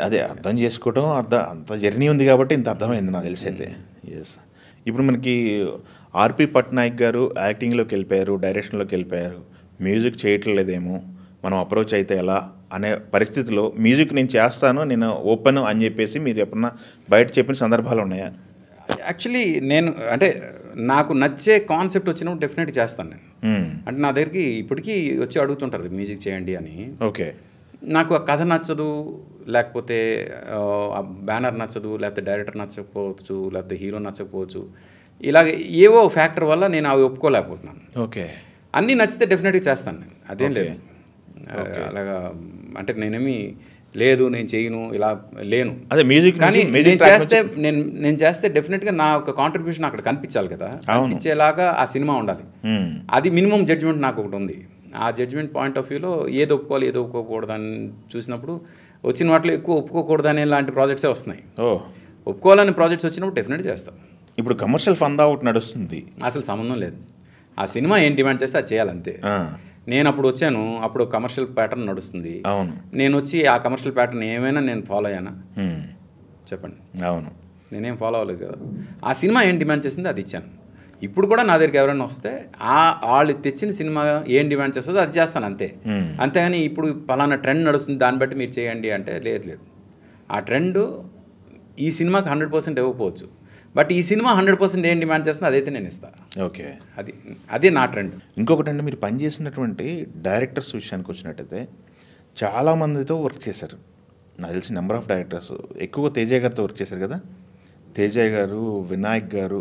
అదే అర్థం చేసుకోవటం అంత జర్నీ ఉంది కాబట్టి ఇంత అర్థమైంది నాకు తెలిసి అయితే. ఇప్పుడు మనకి ఆర్పి పట్నాయక్ గారు యాక్టింగ్లోకి వెళ్ళిపోయారు, డైరెక్షన్లోకి వెళ్ళిపోయారు, మ్యూజిక్ చేయట్లేదేమో, మనం అప్రోచ్ అయితే ఎలా అనే పరిస్థితిలో మ్యూజిక్ నేను చేస్తాను, నేను ఓపెన్ అని చెప్పేసి మీరు ఎప్పుడన్నా బయట చెప్పిన సందర్భాలు ఉన్నాయా? యాక్చువల్లీ నేను అంటే నాకు నచ్చే కాన్సెప్ట్ వచ్చినప్పుడు డెఫినెట్గా చేస్తాను నేను. అంటే నా దగ్గరికి ఇప్పటికీ వచ్చి అడుగుతుంటారు మ్యూజిక్ చేయండి అని. ఓకే. నాకు ఆ కథ నచ్చదు, లేకపోతే ఆ బ్యానర్ నచ్చదు, లేకపోతే డైరెక్టర్ నచ్చకపోవచ్చు, లేకపోతే హీరో నచ్చకపోవచ్చు, ఇలాగ ఏవో ఫ్యాక్టర్ వల్ల నేను అవి ఒప్పుకోలేకపోతున్నాను. ఓకే. అన్నీ నచ్చితే డెఫినెట్గా చేస్తాను నేను, అదేం లేదు. అలాగా అంటే నేనేమి లేదు నేను చేయను ఇలా లేను. అదే మ్యూజిక్ కానీ నేను చేస్తే డెఫినెట్గా నా ఒక కాంట్రిబ్యూషన్ అక్కడ కనిపించాలి కదా, కనిపించేలాగా ఆ సినిమా ఉండాలి. అది మినిమం జడ్జ్మెంట్ నాకు ఒకటి ఉంది. ఆ జడ్జ్మెంట్ పాయింట్ ఆఫ్ వ్యూలో ఏదో ఒప్పుకోవాలి ఏదో ఒప్పుకోకూడదని చూసినప్పుడు వచ్చిన వాటిలో ఎక్కువ ఒప్పుకోకూడదనే లాంటి ప్రాజెక్ట్సే వస్తున్నాయి. ఒప్పుకోవాలని ప్రాజెక్ట్స్ వచ్చినప్పుడు డెఫినెట్గా చేస్తాం. ఇప్పుడు కమర్షియల్ ఫందా ఒకటి నడుస్తుంది, అసలు సంబంధం లేదు. ఆ సినిమా ఏం డిమాండ్ చేస్తే అది చేయాలంతే. నేను అప్పుడు వచ్చాను, అప్పుడు కమర్షియల్ ప్యాటర్న్ నడుస్తుంది. అవును. నేను వచ్చి ఆ కమర్షియల్ ప్యాటర్న్ ఏమైనా నేను ఫాలో అయ్యానా చెప్పండి? అవును, నేనేం ఫాలో అవ్వలేదు కదా. ఆ సినిమా ఏం డిమాండ్ చేసింది అది ఇచ్చాను. ఇప్పుడు కూడా నా దగ్గరికి ఎవరైనా వస్తే వాళ్ళు తెచ్చిన సినిమా ఏం డిమాండ్ చేస్తుందో అది చేస్తాను అంతే. అంతేగాని ఇప్పుడు పలానా ట్రెండ్ నడుస్తుంది దాన్ని బట్టి మీరు చేయండి అంటే లేదు. ఆ ట్రెండ్ ఈ సినిమాకి 100% ఇవ్వకపోవచ్చు, బట్ ఈ సినిమా 100% ఏం డిమాండ్ చేస్తుందో అదైతే నేను ఇస్తాను. ఓకే, అదే నా ట్రెండ్. ఇంకొకటి అంటే మీరు పనిచేసినటువంటి డైరెక్టర్స్ విషయానికి వచ్చినట్టయితే చాలామందితో వర్క్ చేశారు. నాకు తెలిసి నెంబర్ ఆఫ్ డైరెక్టర్స్ ఎక్కువగా తేజ గారితో వర్క్ చేశారు కదా. తేజ గారు, వినాయక్ గారు,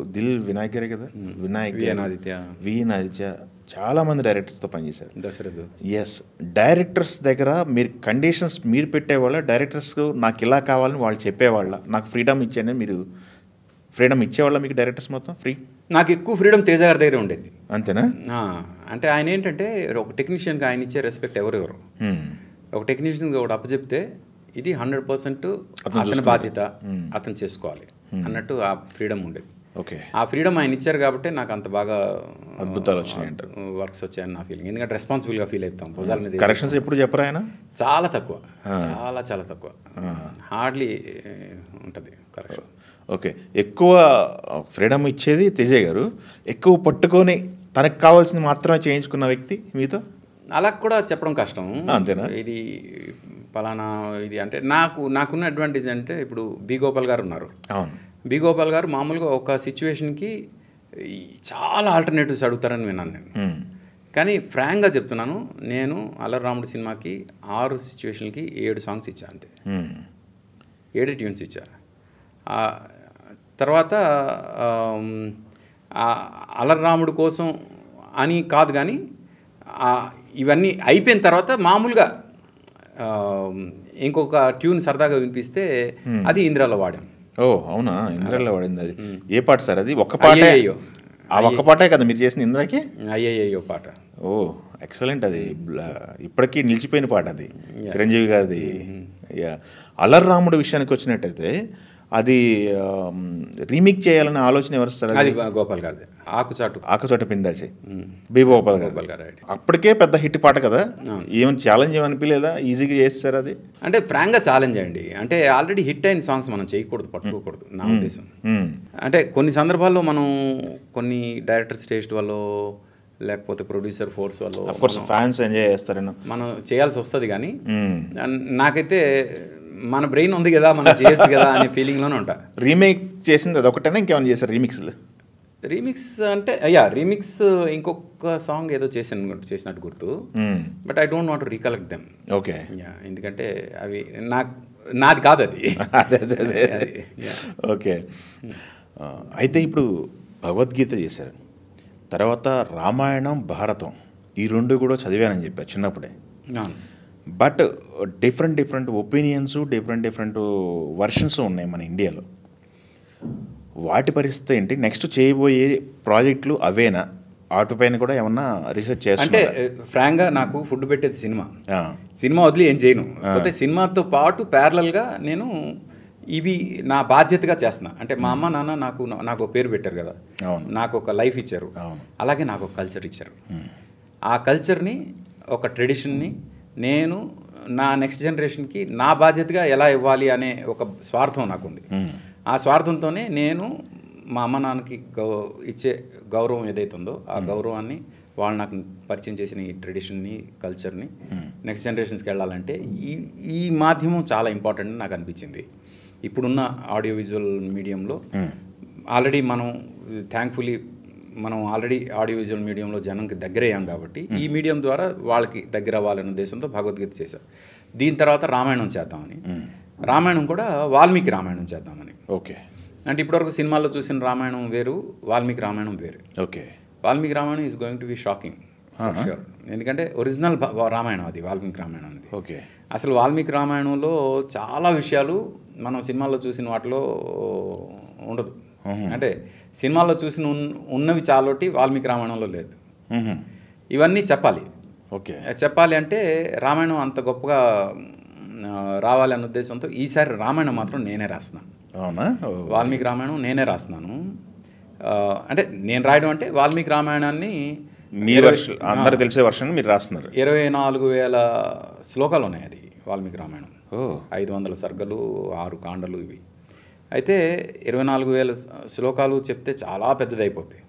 వినాయక్ గారే కదా, వినాయక్, ఆదిత్య, చాలామంది డైరెక్టర్స్తో పనిచేశారు. దశరథ్. ఎస్, డైరెక్టర్స్ దగ్గర మీరు కండిషన్స్ మీరు పెట్టేవాళ్ళ, డైరెక్టర్స్ నాకు ఇలా కావాలని వాళ్ళు చెప్పేవాళ్ళ, నాకు ఫ్రీడమ్ ఇచ్చానని మీరు ఫ్రీడమ్ ఇచ్చేవాళ్ళ మీకు డైరెక్టర్స్ మొత్తం ఫ్రీ? నాకు ఎక్కువ ఫ్రీడమ్ తేజ గారి దగ్గర ఉండేది. అంతేనా? అంటే ఆయన ఏంటంటే ఒక టెక్నీషియన్కి ఆయన ఇచ్చే రెస్పెక్ట్ ఎవరెవరు. ఒక టెక్నీషియన్కి ఒకటి అప్పచెప్తే ఇది 100% అతని బాధ్యత, అతను చేసుకోవాలి అన్నట్టు ఆ ఫ్రీడమ్ ఉండేది. ఓకే, ఆ ఫ్రీడమ్ ఆయన ఇచ్చారు కాబట్టి నాకు అంత బాగా అద్భుతాలు వచ్చినాయంట, వర్క్స్ వచ్చాయని నా ఫీలింగ్. ఎందుకంటే రెస్పాన్సిబుల్గా ఫీల్ అవుతాం. భుజాల మీద కరెక్షన్స్ ఎప్పుడు చెప్పరా ఆయన? చాలా తక్కువ, చాలా తక్కువ, హార్డ్లీ ఉంటుంది కరెక్షన్. ఓకే, ఎక్కువ ఫ్రీడమ్ ఇచ్చేది తేజ గారు, ఎక్కువ పట్టుకొని తనకు కావాల్సింది మాత్రమే చేయించుకున్న వ్యక్తి మీతో? అలా కూడా చెప్పడం కష్టం. అంతేనా? ఇది పలానా ఇది అంటే నాకున్న అడ్వాంటేజ్ అంటే ఇప్పుడు బి గోపాల్ గారు ఉన్నారు. అవును. బి గోపాల్ గారు మామూలుగా ఒక సిచ్యువేషన్కి చాలా ఆల్టర్నేటివ్స్ అడుగుతారని విన్నాను నేను. కానీ ఫ్రాంక్గా చెప్తున్నాను, నేను అల్లరి రాముడు సినిమాకి 6 సిచ్యువేషన్కి 7 సాంగ్స్ ఇచ్చా అంతే, 7 ట్యూన్స్ ఇచ్చా. తర్వాత అల్లరి రాముడు కోసం అని కాదు, కానీ ఇవన్నీ అయిపోయిన తర్వాత మామూలుగా ఇంకొక ట్యూన్ సరదాగా వినిపిస్తే అది ఇంద్రాలో వాడాం. ఓ అవునా, ఇంద్రాలో వాడింది. అది ఏ పాట సార్? అది ఒక్క పాట, ఆ ఒక్క పాటే కదా మీరు చేసిన ఇంద్రాకి? అయ్యయ్యో పాట. ఓ ఎక్సలెంట్, అది ఇప్పటికీ నిలిచిపోయిన పాట అది, చిరంజీవి గారిది. అల్లరి రాముడు విషయానికి వచ్చినట్టయితే అది రీమేక్ చేయాలనే ఆలోచన ఎవరు సార్? అది గోపాల్ గారిది. ఆకుచాటు పిందాచి బి గోపాల్ గారు. అప్పటికే పెద్ద హిట్ పాట కదా, ఏమైనా ఛాలెంజ్ ఏమనిపించలేదా? ఈజీగా చేస్తారు అది? అంటే ఫ్రాంక్గా ఛాలెంజ్ అండి. అంటే ఆల్రెడీ హిట్ అయిన సాంగ్స్ మనం చేయకూడదు, పట్టుకోకూడదు నా ఉద్దేశం. అంటే కొన్ని సందర్భాల్లో మనం కొన్ని డైరెక్టర్ స్టేజ్ వల్ల లేకపోతే ప్రొడ్యూసర్ ఫోర్స్ వల్ల ఫ్యాన్స్ ఎంజాయ్ చేస్తారని మనం చేయాల్సి వస్తుంది. కానీ నాకైతే మన బ్రెయిన్ ఉంది కదా, మనం చేయొచ్చు కదా అనే ఫీలింగ్లోనే ఉంటా. రీమేక్ చేసింది అది ఒకటేనా, ఇంకేమైనా చేశారు రీమిక్స్లు? రీమిక్స్ అంటే రీమిక్స్ ఇంకొక సాంగ్ ఏదో చేసినట్టు గుర్తు, but I don't want to recollect them. Okay, ఎందుకంటే అవి నాది కాదు అది. అదే. ఓకే, అయితే ఇప్పుడు భగవద్గీత చేశారు, తర్వాత రామాయణం, భారతం, ఈ 2 కూడా చదివానని చెప్పారు చిన్నప్పుడే. But different opinions different versions ఉన్నాయి మన ఇండియాలో. వాటి పరిస్థితి ఏంటి? నెక్స్ట్ చేయబోయే ప్రాజెక్టులు అవేనా? వాటిపైన కూడా ఏమన్నా రీసెర్చ్ చేస్తా? అంటే ఫ్రాంక్గా నాకు ఫుడ్ పెట్టేది సినిమా వదిలి ఏం చేయను. కాకపోతే సినిమాతో పాటు ప్యారలల్గా నేను ఇవి నా బాధ్యతగా చేస్తున్నా. అంటే మా అమ్మ నాన్న నాకు ఒక పేరు పెట్టారు కదా, నాకు ఒక లైఫ్ ఇచ్చారు, అలాగే నాకు ఒక కల్చర్ ఇచ్చారు. ఆ కల్చర్ని, ఒక ట్రెడిషన్ని నేను నా నెక్స్ట్ జనరేషన్కి నా బాధ్యతగా ఎలా ఇవ్వాలి అనే ఒక స్వార్థం నాకుంది. ఆ స్వార్థంతోనే నేను మా అమ్మ నాన్నకి ఇచ్చే గౌరవం ఏదైతే ఉందో ఆ గౌరవాన్ని వాళ్ళు నాకు పరిచయం చేసిన ఈ ట్రెడిషన్ని, కల్చర్ని నెక్స్ట్ జనరేషన్స్కి వెళ్ళాలంటే ఈ మాధ్యమం చాలా ఇంపార్టెంట్ నాకు అనిపించింది. ఇప్పుడున్న ఆడియో విజువల్ మీడియంలో ఆల్రెడీ థ్యాంక్ఫుల్లీ మనం ఆడియో విజువల్ మీడియంలో జనంకి దగ్గర అయ్యాం కాబట్టి ఈ మీడియం ద్వారా వాళ్ళకి దగ్గర అవ్వాలనే ఉద్దేశంతో భగవద్గీత చేశాం. దీని తర్వాత రామాయణం చేద్దామని, రామాయణం కూడా వాల్మీకి రామాయణం చేద్దామని. ఓకే. అంటే ఇప్పటివరకు సినిమాల్లో చూసిన రామాయణం వేరు, వాల్మీకి రామాయణం వేరు. Okay. Valmiki Ramayanam is going to B shocking sure. ఎందుకంటే ఒరిజినల్ రామాయణం అది, వాల్మీకి రామాయణం అనేది. ఓకే. అసలు వాల్మీకి రామాయణంలో చాలా విషయాలు మనం సినిమాల్లో చూసిన వాటిలో ఉండదు. అంటే సినిమాల్లో చూసిన ఉన్నవి చాలోటి వాల్మీకి రామాయణంలో లేదు. ఇవన్నీ చెప్పాలి. ఓకే. చెప్పాలి అంటే రామాయణం అంత గొప్పగా రావాలి అన్న ఉద్దేశంతో ఈసారి రామాయణం మాత్రం నేనే రాస్తున్నాను. అవునా? వాల్మీకి రామాయణం నేనే రాస్తున్నాను. అంటే నేను రాయడం అంటే వాల్మీకి రామాయణాన్ని అందరూ తెలిసే వర్షన్ మీరు రాస్తున్నారు. 24,000 శ్లోకాలు ఉన్నాయి అది వాల్మీకి రామాయణం. 500 సర్గలు, 6 కాండలు ఇవి. అయితే 24,000 శ్లోకాలు చెప్తే చాలా పెద్దది అయిపోతాయి.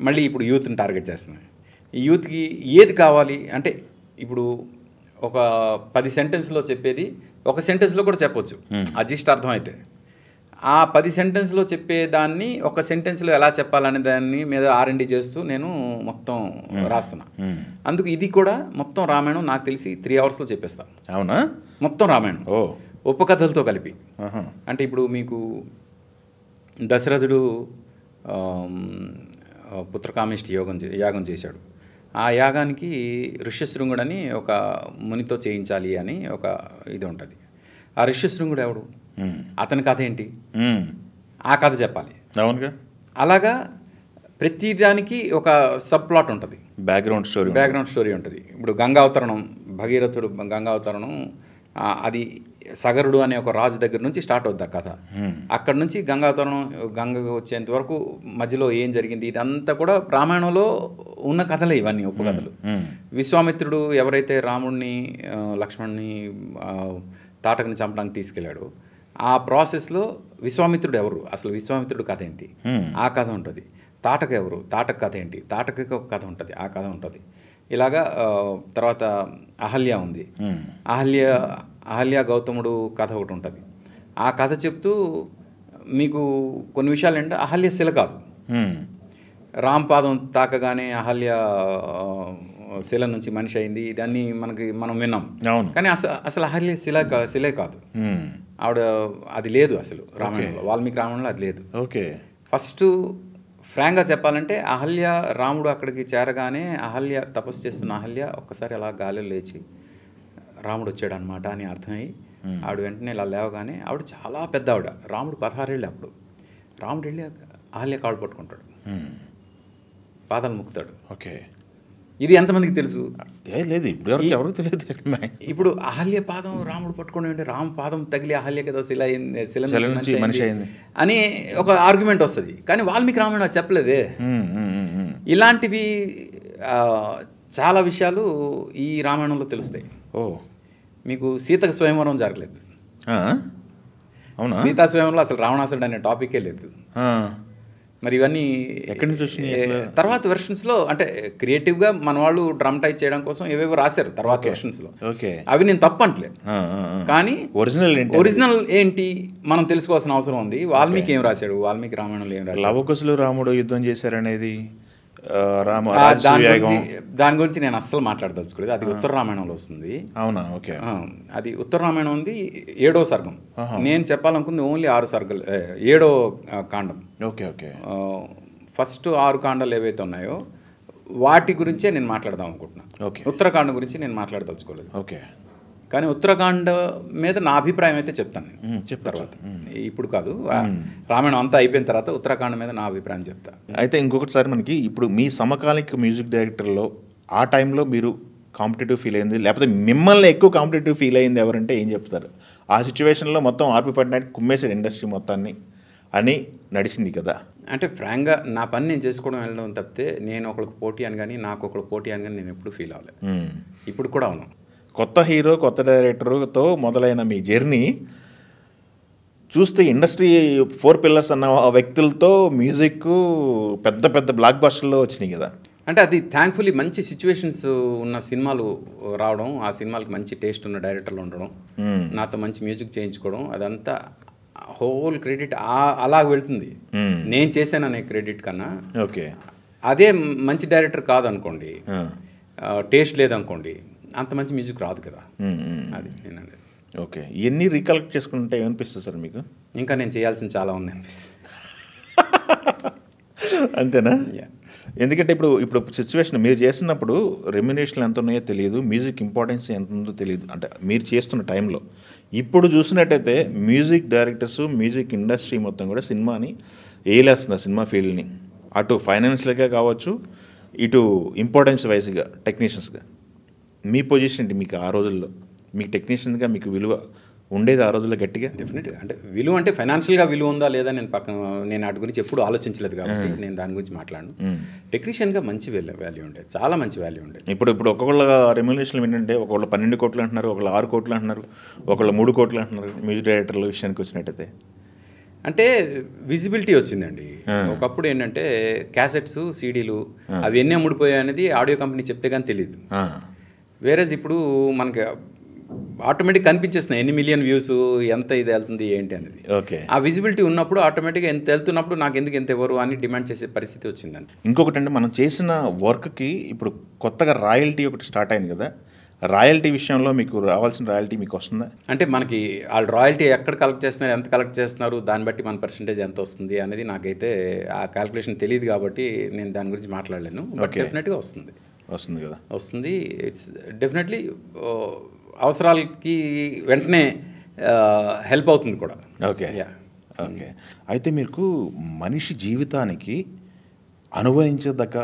మళ్ళీ ఇప్పుడు యూత్ని టార్గెట్ చేస్తున్నాయి. ఈ యూత్కి ఏది కావాలి అంటే ఇప్పుడు ఒక 10 సెంటెన్స్లో చెప్పేది ఒక సెంటెన్స్లో కూడా చెప్పొచ్చు అర్థం అయితే. ఆ 10 సెంటెన్స్లో చెప్పేదాన్ని ఒక సెంటెన్స్లో ఎలా చెప్పాలనే దాన్ని మీద R&D చేస్తూ నేను మొత్తం రాస్తున్నా. అందుకు ఇది కూడా మొత్తం రామాయణం నాకు తెలిసి 3 అవర్స్లో చెప్పేస్తాను. అవునా? మొత్తం రామాయణం ఉపకథలతో కలిపి. అంటే ఇప్పుడు మీకు దశరథుడు పుత్రకామేష్టి యాగం చేశాడు. ఆ యాగానికి ఋష్యశృంగుడని ఒక మునితో చేయించాలి అని ఒక ఇది ఉంటుంది. ఆ ఋష్యశృంగుడు ఎవడు, అతని కథ ఏంటి, ఆ కథ చెప్పాలి. అవునుగా. అలాగా ప్రతిదానికి ఒక సబ్ ప్లాట్ ఉంటుంది, బ్యాక్గ్రౌండ్ స్టోరీ ఉంటుంది. ఇప్పుడు గంగావతరణం, భగీరథుడు గంగావతరణం, అది సగరుడు అనే ఒక రాజు దగ్గర నుంచి స్టార్ట్ అవుద్ది ఆ కథ. అక్కడ నుంచి గంగావతరణం, గంగ వచ్చేంత వరకు మధ్యలో ఏం జరిగింది ఇదంతా కూడా రామాయణంలో ఉన్న కథలే ఇవన్నీ, ఉపకథలు. విశ్వామిత్రుడు ఎవరైతే రాముడిని, లక్ష్మణ్ని తాటకని చంపడానికి తీసుకెళ్ళాడు, ఆ ప్రాసెస్లో విశ్వామిత్రుడు ఎవరు, అసలు విశ్వామిత్రుడు కథ ఏంటి, ఆ కథ ఉంటుంది. తాటక ఎవరు, తాటక కథ ఏంటి, తాటకకి ఒక కథ ఉంటుంది, ఆ కథ ఉంటుంది. ఇలాగా తర్వాత అహల్య ఉంది, అహల్య గౌతముడు కథ ఒకటి ఉంటుంది. ఆ కథ చెప్తూ మీకు కొన్ని విషయాలు ఏంటంటే అహల్య శిల కాదు, రాంపాదం తాకగానే అహల్య శిల నుంచి మనిషి అయింది, దాన్ని మనం విన్నాం. కానీ అసలు అహల్య శిలే కాదు, ఆవిడ అది లేదు అసలు రామాయణంలో, వాల్మీకి రామాయణంలో అది లేదు. ఓకే. ఫస్ట్ ఫ్రాంక్గా చెప్పాలంటే అహల్య, రాముడు అక్కడికి చేరగానే అహల్య తపస్సు చేస్తున్న అహల్య ఒక్కసారి అలా గాలిలో లేచి రాముడు వచ్చాడు అనమాట అని అర్థమై ఆవిడ వెంటనే ఇలా లేవగానే, ఆవిడ చాలా పెద్ద ఆవిడ, రాముడు 16 ఏళ్ళు అప్పుడు. రాముడు వెళ్ళి అహల్య కాళ్ళు పట్టుకుంటాడు, పాదాలు ముక్కుతాడు. ఓకే. ఇది ఎంతమందికి తెలుసు? లేదు, ఎవరికి తెలియదు. ఇప్పుడు అహల్య పాదం రాముడు పట్టుకోవడం అంటే రాము పాదం తగిలి అహల్య కదా శిల మనిషి అయింది అని ఒక ఆర్గ్యుమెంట్ వస్తుంది. కానీ వాల్మీకి రామాయణం చెప్పలేదే. ఇలాంటివి చాలా విషయాలు ఈ రామాయణంలో తెలుస్తాయి. మీకు సీతకు స్వయంవరం జరగలేదు, సీతా స్వయంవరంలో అసలు రావణాసురుడు అనే టాపికే లేదు. మరి ఇవన్నీ ఎక్కడి నుంచి వచ్చినాయి? తర్వాత వెర్షన్స్లో అంటే క్రియేటివ్గా మన వాళ్ళు డ్రమటైజ్ చేయడం కోసం ఏవేవో రాశారు తర్వాత వెర్షన్స్లో. అవి నేను తప్పు అంటలేదు, కానీ ఒరిజినల్ ఏంటి మనం తెలుసుకోవాల్సిన అవసరం ఉంది. వాల్మీకి ఏం రాశాడు, వాల్మీకి రామాయణంలో ఏం రాశాడు, లవకుశులు రాముడు యుద్ధం చేశారనేది దాని గురించి నేను అస్సలు మాట్లాడదలుచుకోలేదు. అది ఉత్తర రామాయణంలో వస్తుంది. అవునా? ఓకే. అది ఉత్తర రామాయణం ఉంది, 7వ సర్గం. నేను చెప్పాలనుకుంది ఓన్లీ 6 సర్గలు, 7వ కాండం. ఓకే. ఓకే. ఫస్ట్ 6 కాండాలు ఏవైతే ఉన్నాయో వాటి గురించే నేను మాట్లాడదాం అనుకుంటున్నాను. ఉత్తరాఖండ గురించి నేను మాట్లాడదలుచుకోలేదు. ఓకే. కానీ ఉత్తరాఖండ్ మీద నా అభిప్రాయం అయితే చెప్తాను నేను చెప్పు తర్వాత. ఇప్పుడు కాదు, రామాయణం అంతా అయిపోయిన తర్వాత ఉత్తరాఖండ్ మీద నా అభిప్రాయం చెప్తాను. అయితే ఇంకొకటిసారి మనకి ఇప్పుడు మీ సమకాలిక మ్యూజిక్ డైరెక్టర్లో ఆ టైంలో మీరు కాంపిటేటివ్ ఫీల్ అయింది, లేకపోతే మిమ్మల్ని ఎక్కువ కాంపిటేటివ్ ఫీల్ అయింది ఎవరంటే ఏం చెప్తారు? ఆ సిచ్యువేషన్లో మొత్తం ఆర్పి పట్నాయక్ కుమ్మేశాడు ఇండస్ట్రీ మొత్తాన్ని అని నడిచింది కదా. అంటే ఫ్రాంక్గా నా పని నేను చేసుకోవడం వెళ్ళడం తప్పితే నేను ఒకరికి పోటీ అని కానీ నాకు ఒకరికి పోటీ అని కానీ నేను ఎప్పుడు ఫీల్ అవ్వలేదు. ఇప్పుడు కూడా అవును. కొత్త హీరో కొత్త డైరెక్టర్తో మొదలైన మీ జర్నీ చూస్తే ఇండస్ట్రీ 4 పిల్లర్స్ అన్న ఆ వ్యక్తులతో మ్యూజిక్ పెద్ద పెద్ద బ్లాక్ బస్టర్లో వచ్చినాయి కదా. అంటే అది థ్యాంక్ఫుల్లీ మంచి సిచ్యువేషన్స్ ఉన్న సినిమాలు రావడం, ఆ సినిమాలకి మంచి టేస్ట్ ఉన్న డైరెక్టర్లు ఉండడం, నాతో మంచి మ్యూజిక్ చేయించుకోవడం, అదంతా హోల్ క్రెడిట్ అలా వెళ్తుంది. నేను చేశాననే క్రెడిట్ కన్నా ఓకే అదే మంచి డైరెక్టర్ కాదనుకోండి, టేస్ట్ లేదనుకోండి, అంత మంచి మ్యూజిక్ రాదు కదా. అది నేనండి. ఓకే, ఎన్ని రీకలెక్ట్ చేసుకుంటే ఏమనిపిస్తుంది సార్ మీకు? ఇంకా నేను చేయాల్సిన చాలా ఉంది అనిపిస్తుంది. అంతేనా? ఎందుకంటే ఇప్పుడు సిచ్యువేషన్ మీరు చేస్తున్నప్పుడు రెమ్యునేషన్లు ఎంత ఉన్నాయో తెలియదు, మ్యూజిక్ ఇంపార్టెన్స్ ఎంత ఉందో తెలియదు, అంటే మీరు చేస్తున్న టైంలో. ఇప్పుడు చూసినట్టయితే మ్యూజిక్ డైరెక్టర్స్, మ్యూజిక్ ఇండస్ట్రీ మొత్తం కూడా సినిమాని వేయలేస్తున్నారు, సినిమా ఫీల్డ్ని. అటు ఫైనాన్షియల్గా కావచ్చు, ఇటు ఇంపార్టెన్స్ వైజ్గా టెక్నీషియన్స్గా. మీ పొజిషన్ ఏంటి మీకు ఆ రోజుల్లో? మీకు టెక్నీషియన్గా మీకు విలువ ఉండేది ఆ రోజుల్లో గట్టిగా? డెఫినెట్గా. అంటే విలువ అంటే ఫైనాన్షియల్గా విలువ ఉందా లేదా నేను వాటి గురించి ఎప్పుడు ఆలోచించలేదు కాబట్టి నేను దాని గురించి మాట్లాడను. టెక్నీషియన్గా మంచి వాల్యూ ఉండేది, చాలా మంచి వాల్యూ ఉండేది. ఇప్పుడు ఒక్కొక్కళ్ళ రెమ్యునేషన్లు ఏంటంటే ఒకళ్ళు 12 కోట్లు అంటున్నారు, ఒకళ్ళు 6 కోట్లు అంటున్నారు, ఒకళ్ళు 3 కోట్లు అంటున్నారు మ్యూజిక్ డైరెక్టర్ల విషయానికి వచ్చినట్టయితే. అంటే విజిబిలిటీ వచ్చిందండి. ఒకప్పుడు ఏంటంటే క్యాసెట్స్, సీడీలు అవి ఎన్ని అమ్ముడిపోయాయి అనేది ఆడియో కంపెనీ చెప్తే కానీ తెలియదు. వేరేజ్ ఇప్పుడు మనకి ఆటోమేటిక్ కనిపించేస్తున్నాయి ఎన్ని మిలియన్ వ్యూస్, ఎంత ఇది వెళ్తుంది ఏంటి అనేది. ఓకే, ఆ విజిబిలిటీ ఉన్నప్పుడు ఆటోమేటిక్గా ఎంత వెళ్తున్నప్పుడు నాకు ఎందుకు ఎంత ఎవరు అని డిమాండ్ చేసే పరిస్థితి వచ్చిందండి. ఇంకొకటి అంటే మనం చేసిన వర్క్కి ఇప్పుడు కొత్తగా రాయల్టీ ఒకటి స్టార్ట్ అయింది కదా. రాయల్టీ విషయంలో మీకు రావాల్సిన రాయల్టీ మీకు వస్తుందా? అంటే మనకి వాళ్ళు రాయల్టీ ఎక్కడ కలెక్ట్ చేస్తున్నారు, ఎంత కలెక్ట్ చేస్తున్నారు, దాన్ని బట్టి మన పర్సంటేజ్ ఎంత వస్తుంది అనేది నాకైతే ఆ క్యాల్కులేషన్ తెలియదు కాబట్టి నేను దాని గురించి మాట్లాడలేను. బట్ డెఫినెట్గా వస్తుంది కదా. వస్తుంది. ఇట్స్ డెఫినెట్లీ అవసరాలకి వెంటనే హెల్ప్ అవుతుంది కూడా. Okay okay. అయితే మీకు మనిషి జీవితానికి అనుభవించదగ్గ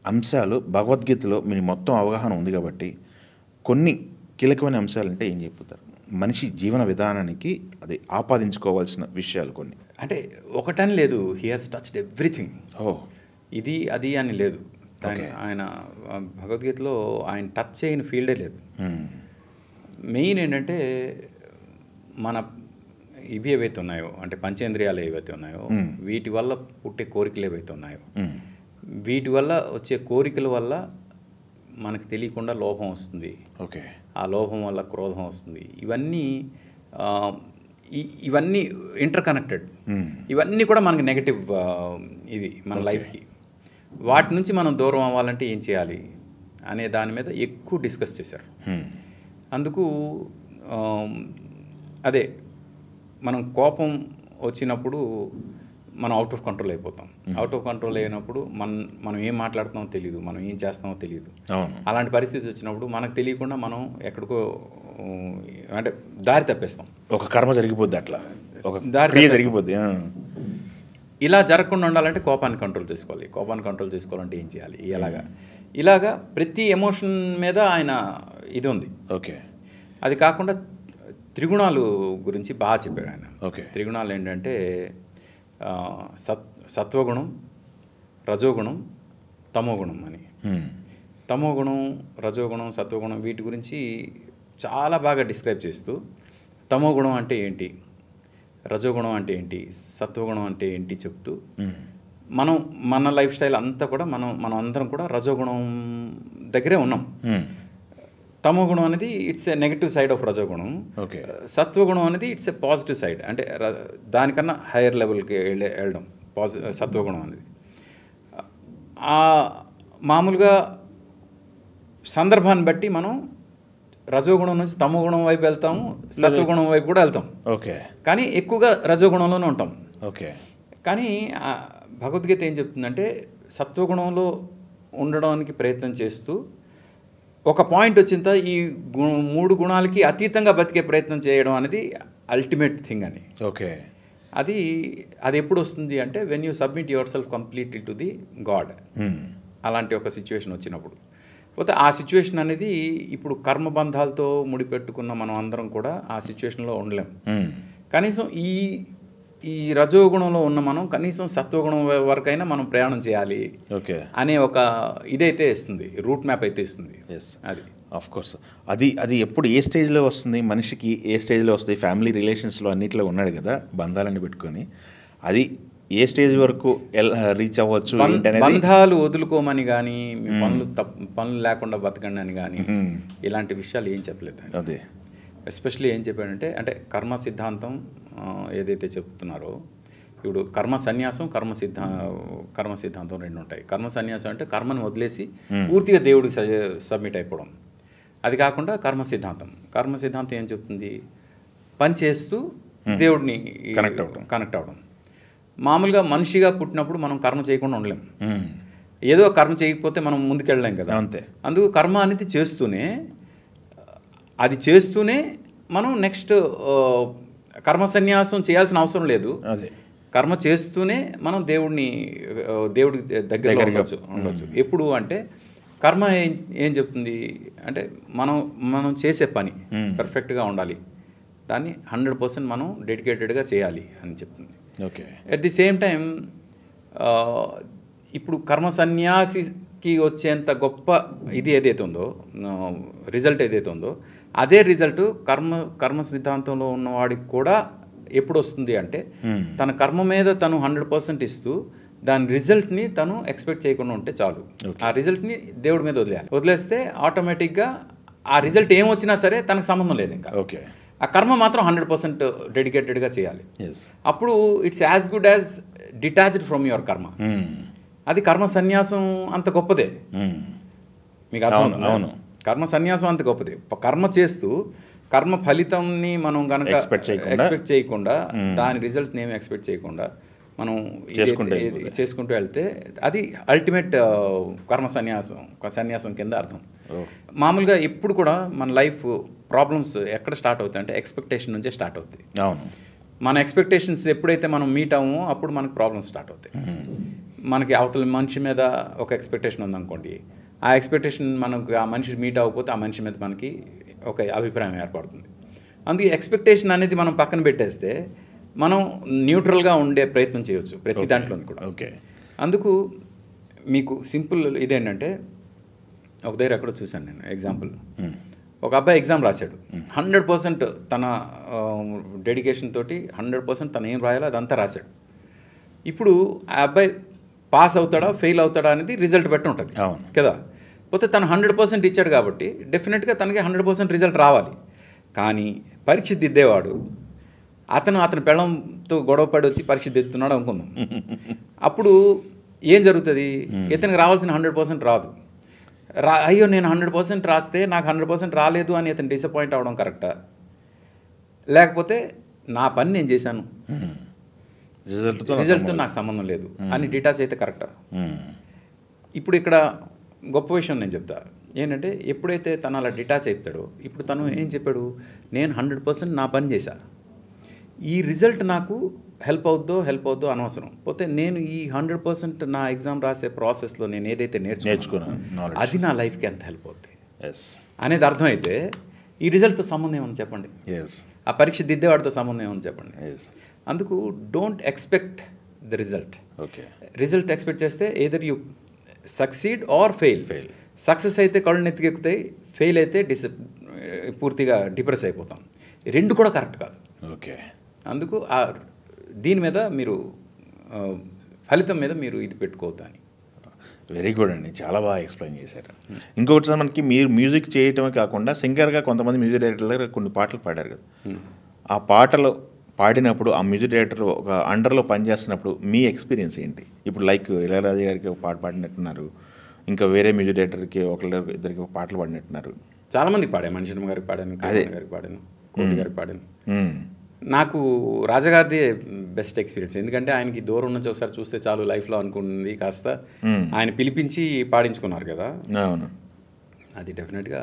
అంశాలు భగవద్గీతలో మీ మొత్తం అవగాహన ఉంది కాబట్టి కొన్ని కీలకమైన అంశాలు అంటే ఏం చెప్తారు? మనిషి జీవన విధానానికి అది ఆపాదించుకోవాల్సిన విషయాలు కొన్ని. అంటే ఒకటని లేదు, హీ హాజ్ టచ్డ్ ఎవ్రీథింగ్. ఇది అది అని లేదు. ఆయన భగవద్గీతలో ఆయన టచ్ చేయని ఫీల్డే లేదు. మెయిన్ ఏంటంటే మన ఇవి ఏవైతే ఉన్నాయో, అంటే పంచేంద్రియాలు ఏవైతే ఉన్నాయో, వీటి వల్ల పుట్టే కోరికలు ఏవైతే ఉన్నాయో, వీటి వల్ల వచ్చే కోరికల వల్ల మనకు తెలియకుండా లోభం వస్తుంది. ఓకే, ఆ లోభం వల్ల క్రోధం వస్తుంది. ఇవన్నీ ఇంటర్ కనెక్టెడ్. ఇవన్నీ కూడా మనకి నెగటివ్ ఇవి మన లైఫ్కి. వాటి నుంచి మనం దూరం అవ్వాలంటే ఏం చేయాలి అనే దాని మీద ఎక్కువ డిస్కస్ చేశారు. అందుకు అదే మనం కోపం వచ్చినప్పుడు మనం అవుట్ ఆఫ్ కంట్రోల్ అయిపోతాం. అవుట్ ఆఫ్ కంట్రోల్ అయినప్పుడు మనం ఏం మాట్లాడుతున్నామో తెలియదు, మనం ఏం చేస్తామో తెలియదు. అలాంటి పరిస్థితి వచ్చినప్పుడు మనకు తెలియకుండా మనం ఎక్కడికో అంటే దారి తప్పేస్తాం. ఒక కర్మ జరిగిపోద్ది, అట్లా ఒక దారి జరిగిపోద్ది. ఇలా జరగకుండా ఉండాలంటే కోపాన్ని కంట్రోల్ చేసుకోవాలి. కోపాన్ని కంట్రోల్ చేసుకోవాలంటే ఏం చేయాలి? ఇలాగా ప్రతి ఎమోషన్ మీద ఆయన ఇది ఉంది. ఓకే, అది కాకుండా త్రిగుణాలు గురించి బాగా చెప్పాడు ఆయన. ఓకే, త్రిగుణాలు ఏంటంటే సత్వగుణం, రజోగుణం, తమోగుణం అని. తమోగుణం, రజోగుణం, సత్వగుణం వీటి గురించి చాలా బాగా డిస్క్రైబ్ చేస్తూ తమోగుణం అంటే ఏంటి, రజోగుణం అంటే ఏంటి, సత్వగుణం అంటే ఏంటి చెప్తూ మన లైఫ్ స్టైల్ అంతా కూడా మనం అందరం కూడా రజోగుణం దగ్గరే ఉన్నాం. తమోగుణం అనేది it's A negative side of రజోగుణం. సత్వగుణం అనేది ఇట్స్ ఏ పాజిటివ్ సైడ్, అంటే దానికన్నా హైయర్ లెవెల్కి వెళ్ళడం సత్వగుణం అనేది. మామూలుగా సందర్భాన్ని బట్టి మనం రజోగుణం నుంచి తమోగుణం వైపు వెళ్తాము, సత్వగుణం వైపు కూడా వెళ్తాం. ఓకే, కానీ ఎక్కువగా రజోగుణంలోనే ఉంటాం. ఓకే, కానీ భగవద్గీత ఏం చెప్తుందంటే సత్వగుణంలో ఉండడానికి ప్రయత్నం చేస్తూ ఒక పాయింట్ వచ్చిన ఈ 3 గుణాలకి అతీతంగా బతికే ప్రయత్నం చేయడం అనేది అల్టిమేట్ థింగ్ అని. ఓకే. అది ఎప్పుడు వస్తుంది అంటే when you submit your self completely to the God. అలాంటి ఒక సిచ్యువేషన్ వచ్చినప్పుడు. పోతే ఆ సిచ్యువేషన్ అనేది ఇప్పుడు కర్మబంధాలతో ముడిపెట్టుకున్న మనం అందరం కూడా ఆ సిచ్యువేషన్లో ఉండలేం. కనీసం ఈ రజోగుణంలో ఉన్న మనం కనీసం సత్వగుణం వరకైనా మనం ప్రయాణం చేయాలి అనే ఒక ఇదైతే ఇస్తుంది, రూట్ మ్యాప్ అయితే ఇస్తుంది. అది ఆఫ్ కోర్స్ అది ఎప్పుడు ఏ స్టేజ్లో వస్తుంది, మనిషికి ఏ స్టేజ్లో వస్తుంది? ఫ్యామిలీ రిలేషన్స్లో అన్నిట్లో ఉన్నాడు కదా బంధాలని పెట్టుకొని, అది ఏ స్టేజ్ వరకు రీచ్ అవ్వచ్చు? బంధాలు వదులుకోమని కానీ, పనులు లేకుండా బతకండి అని కానీ ఇలాంటి విషయాలు ఏం చెప్పలేదు. అదే ఎస్పెషల్లీ ఏం చెప్పాడంటే, అంటే కర్మ సిద్ధాంతం ఏదైతే చెప్తున్నారో, ఇప్పుడు కర్మ సన్యాసం కర్మ సిద్ధాంతం 2 ఉంటాయి. కర్మ సన్యాసం అంటే కర్మను వదిలేసి పూర్తిగా దేవుడికి సబ్మిట్ అయిపోవడం. అది కాకుండా కర్మ సిద్ధాంతం ఏం చెప్తుంది? పని చేస్తూ దేవుడిని కనెక్ట్ అవ్వడం. మామూలుగా మనిషిగా పుట్టినప్పుడు మనం కర్మ చేయకుండా ఉండలేం. ఏదో కర్మ చేయకపోతే మనం ముందుకెళ్ళలేం కదా. అంతే. అందుకు కర్మ అనేది చేస్తూనే మనం నెక్స్ట్ కర్మ సన్యాసం చేయాల్సిన అవసరం లేదు. అదే కర్మ చేస్తూనే మనం దేవుడి దగ్గర ఉండొచ్చు. ఎప్పుడు అంటే కర్మ ఏం చెప్తుంది అంటే మనం చేసే పని పర్ఫెక్ట్గా ఉండాలి, దాన్ని 100% మనం డెడికేటెడ్గా చేయాలి అని చెప్తుంది. Okay. At the same time ఇప్పుడు కర్మ సన్యాసికి వచ్చేంత గొప్ప ఇది ఏదైతే ఉందో, రిజల్ట్ ఏదైతే ఉందో, అదే రిజల్ట్ కర్మ సిద్ధాంతంలో ఉన్నవాడికి కూడా ఎప్పుడు వస్తుంది అంటే తన కర్మ మీద తను 100% ఇస్తూ దాని రిజల్ట్ని తను ఎక్స్పెక్ట్ చేయకుండా ఉంటే చాలు. ఆ రిజల్ట్ని దేవుడి మీద వదిలేస్తే ఆటోమేటిక్గా ఆ రిజల్ట్ ఏమొచ్చినా సరే తనకు సంబంధం లేదు ఇంకా. ఓకే. ఆ కర్మ మాత్రం 100% డెడికేటెడ్గా చేయాలి. అప్పుడు it's as good as detached from your కర్మ. అది కర్మ సన్యాసం అంత గొప్పదే. మీకు అర్థం? అవును. కర్మ సన్యాసం అంత గొప్పదే. కర్మ చేస్తూ కర్మ ఫలితంని మనం కనుక ఎక్స్పెక్ట్ చేయకుండా, దాని రిజల్ట్స్ని ఏమి ఎక్స్పెక్ట్ చేయకుండా మనం చేసుకుంటూ వెళ్తే అది అల్టిమేట్ కర్మ సన్యాసం కింద అర్థం. మామూలుగా ఎప్పుడు కూడా మన లైఫ్ ప్రాబ్లమ్స్ ఎక్కడ స్టార్ట్ అవుతాయి అంటే ఎక్స్పెక్టేషన్ నుంచే స్టార్ట్ అవుతాయి. మన ఎక్స్పెక్టేషన్స్ ఎప్పుడైతే మనం మీట్ అవ్వమో అప్పుడు మనకు ప్రాబ్లమ్స్ స్టార్ట్ అవుతాయి. మనకి అవతల మనిషి మీద ఒక ఎక్స్పెక్టేషన్ ఉందనుకోండి, ఆ ఎక్స్పెక్టేషన్ మనకు ఆ మనిషి మీట్ అవ్వకపోతే ఆ మనిషి మీద మనకి ఒక అభిప్రాయం ఏర్పడుతుంది. అందుకే ఎక్స్పెక్టేషన్ అనేది మనం పక్కన పెట్టేస్తే మనం న్యూట్రల్గా ఉండే ప్రయత్నం చేయవచ్చు ప్రతి దాంట్లో కూడా. ఓకే. అందుకు మీకు సింపుల్ ఇదేంటంటే, ఒక దగ్గర ఎక్కడో చూశాను నేను ఎగ్జాంపుల్. ఒక అబ్బాయి ఎగ్జామ్ రాశాడు, 100% తన డెడికేషన్ తోటి 100% తను ఏం రాయాలో అదంతా రాశాడు. ఇప్పుడు ఆ అబ్బాయి పాస్ అవుతాడా ఫెయిల్ అవుతాడా అనేది రిజల్ట్ బట్టి ఉంటుంది కదా. పోతే తను 100% ఇచ్చాడు కాబట్టి డెఫినెట్గా తనకి 100% రిజల్ట్ రావాలి. కానీ పరీక్ష దిద్దేవాడు అతని పెళ్ళంతో గొడవపడి వచ్చి పరీక్ష దిద్దుతున్నాడు అనుకుందాం. అప్పుడు ఏం జరుగుతుంది? ఇతనికి రావాల్సిన 100% రాదు. అయ్యో నేను 100% రాస్తే నాకు 100% రాలేదు అని ఇతను డిసప్పాయింట్ అవ్వడం కరెక్టా? లేకపోతే నా పని నేను చేశాను, రిజల్ట్తో నాకు సంబంధం లేదు అని డిటాచ్ అయితే కరెక్టా? ఇప్పుడు ఇక్కడ గొప్ప విషయం నేను చెప్తా ఏంటంటే, ఎప్పుడైతే తను అలా డిటాచ్ అవుతాడో, ఇప్పుడు తను ఏం చెప్పాడు, నేను 100% నా పని చేశా, ఈ రిజల్ట్ నాకు హెల్ప్ అవుద్దో అనవసరం. పోతే నేను ఈ 100% నా ఎగ్జామ్ రాసే ప్రాసెస్లో నేను ఏదైతే నేర్చుకున్నాను అది నా లైఫ్కి ఎంత హెల్ప్ అవుతుంది అనేది అర్థమైతే ఈ రిజల్ట్తో సంబంధం ఏమని చెప్పండి, ఆ పరీక్ష దిద్దేవాడితో సంబంధం ఏమని చెప్పండి. అందుకు don't expect the result. Result expect చేస్తే either you succeed or fail. Success అయితే కళ్ళు నెత్తికెక్కుతాయి, ఫెయిల్ అయితే పూర్తిగా డిప్రెస్ అయిపోతాం. రెండు కూడా కరెక్ట్ కాదు. ఓకే. అందుకు దీని మీద మీరు ఫలితం మీద మీరు ఇది పెట్టుకోవద్దు అని. వెరీ గుడ్ అండి, చాలా బాగా ఎక్స్ప్లెయిన్ చేశారు. ఇంకొకటి సార్, మనకి మీరు మ్యూజిక్ చేయటమే కాకుండా సింగర్గా కొంతమంది మ్యూజిక్ డైరెక్టర్ దగ్గర కొన్ని పాటలు పాడారు కదా. ఆ పాటలు పాడినప్పుడు ఆ మ్యూజిక్ డైరెక్టర్ ఒక అండర్లో పనిచేస్తున్నప్పుడు మీ ఎక్స్పీరియన్స్ ఏంటి? ఇప్పుడు లైక్ ఇళయరాజా గారికి ఒక పాట పాడినట్టున్నారు, ఇంకా వేరే మ్యూజిక్ డైరెక్టర్కి ఇద్దరికి పాటలు పాడినట్టున్నారు. చాలామందికి పాడాను, మణిశర్మ గారికి పాడాను, గారికి పాడాను, కోటి గారికి పాడాను. నాకు రాజాగారిది బెస్ట్ ఎక్స్పీరియన్స్. ఎందుకంటే ఆయనకి దూరం నుంచి ఒకసారి చూస్తే చాలు లైఫ్లో అనుకుంది కాస్త ఆయన పిలిపించి పాడించుకున్నారు కదా. అది డెఫినెట్గా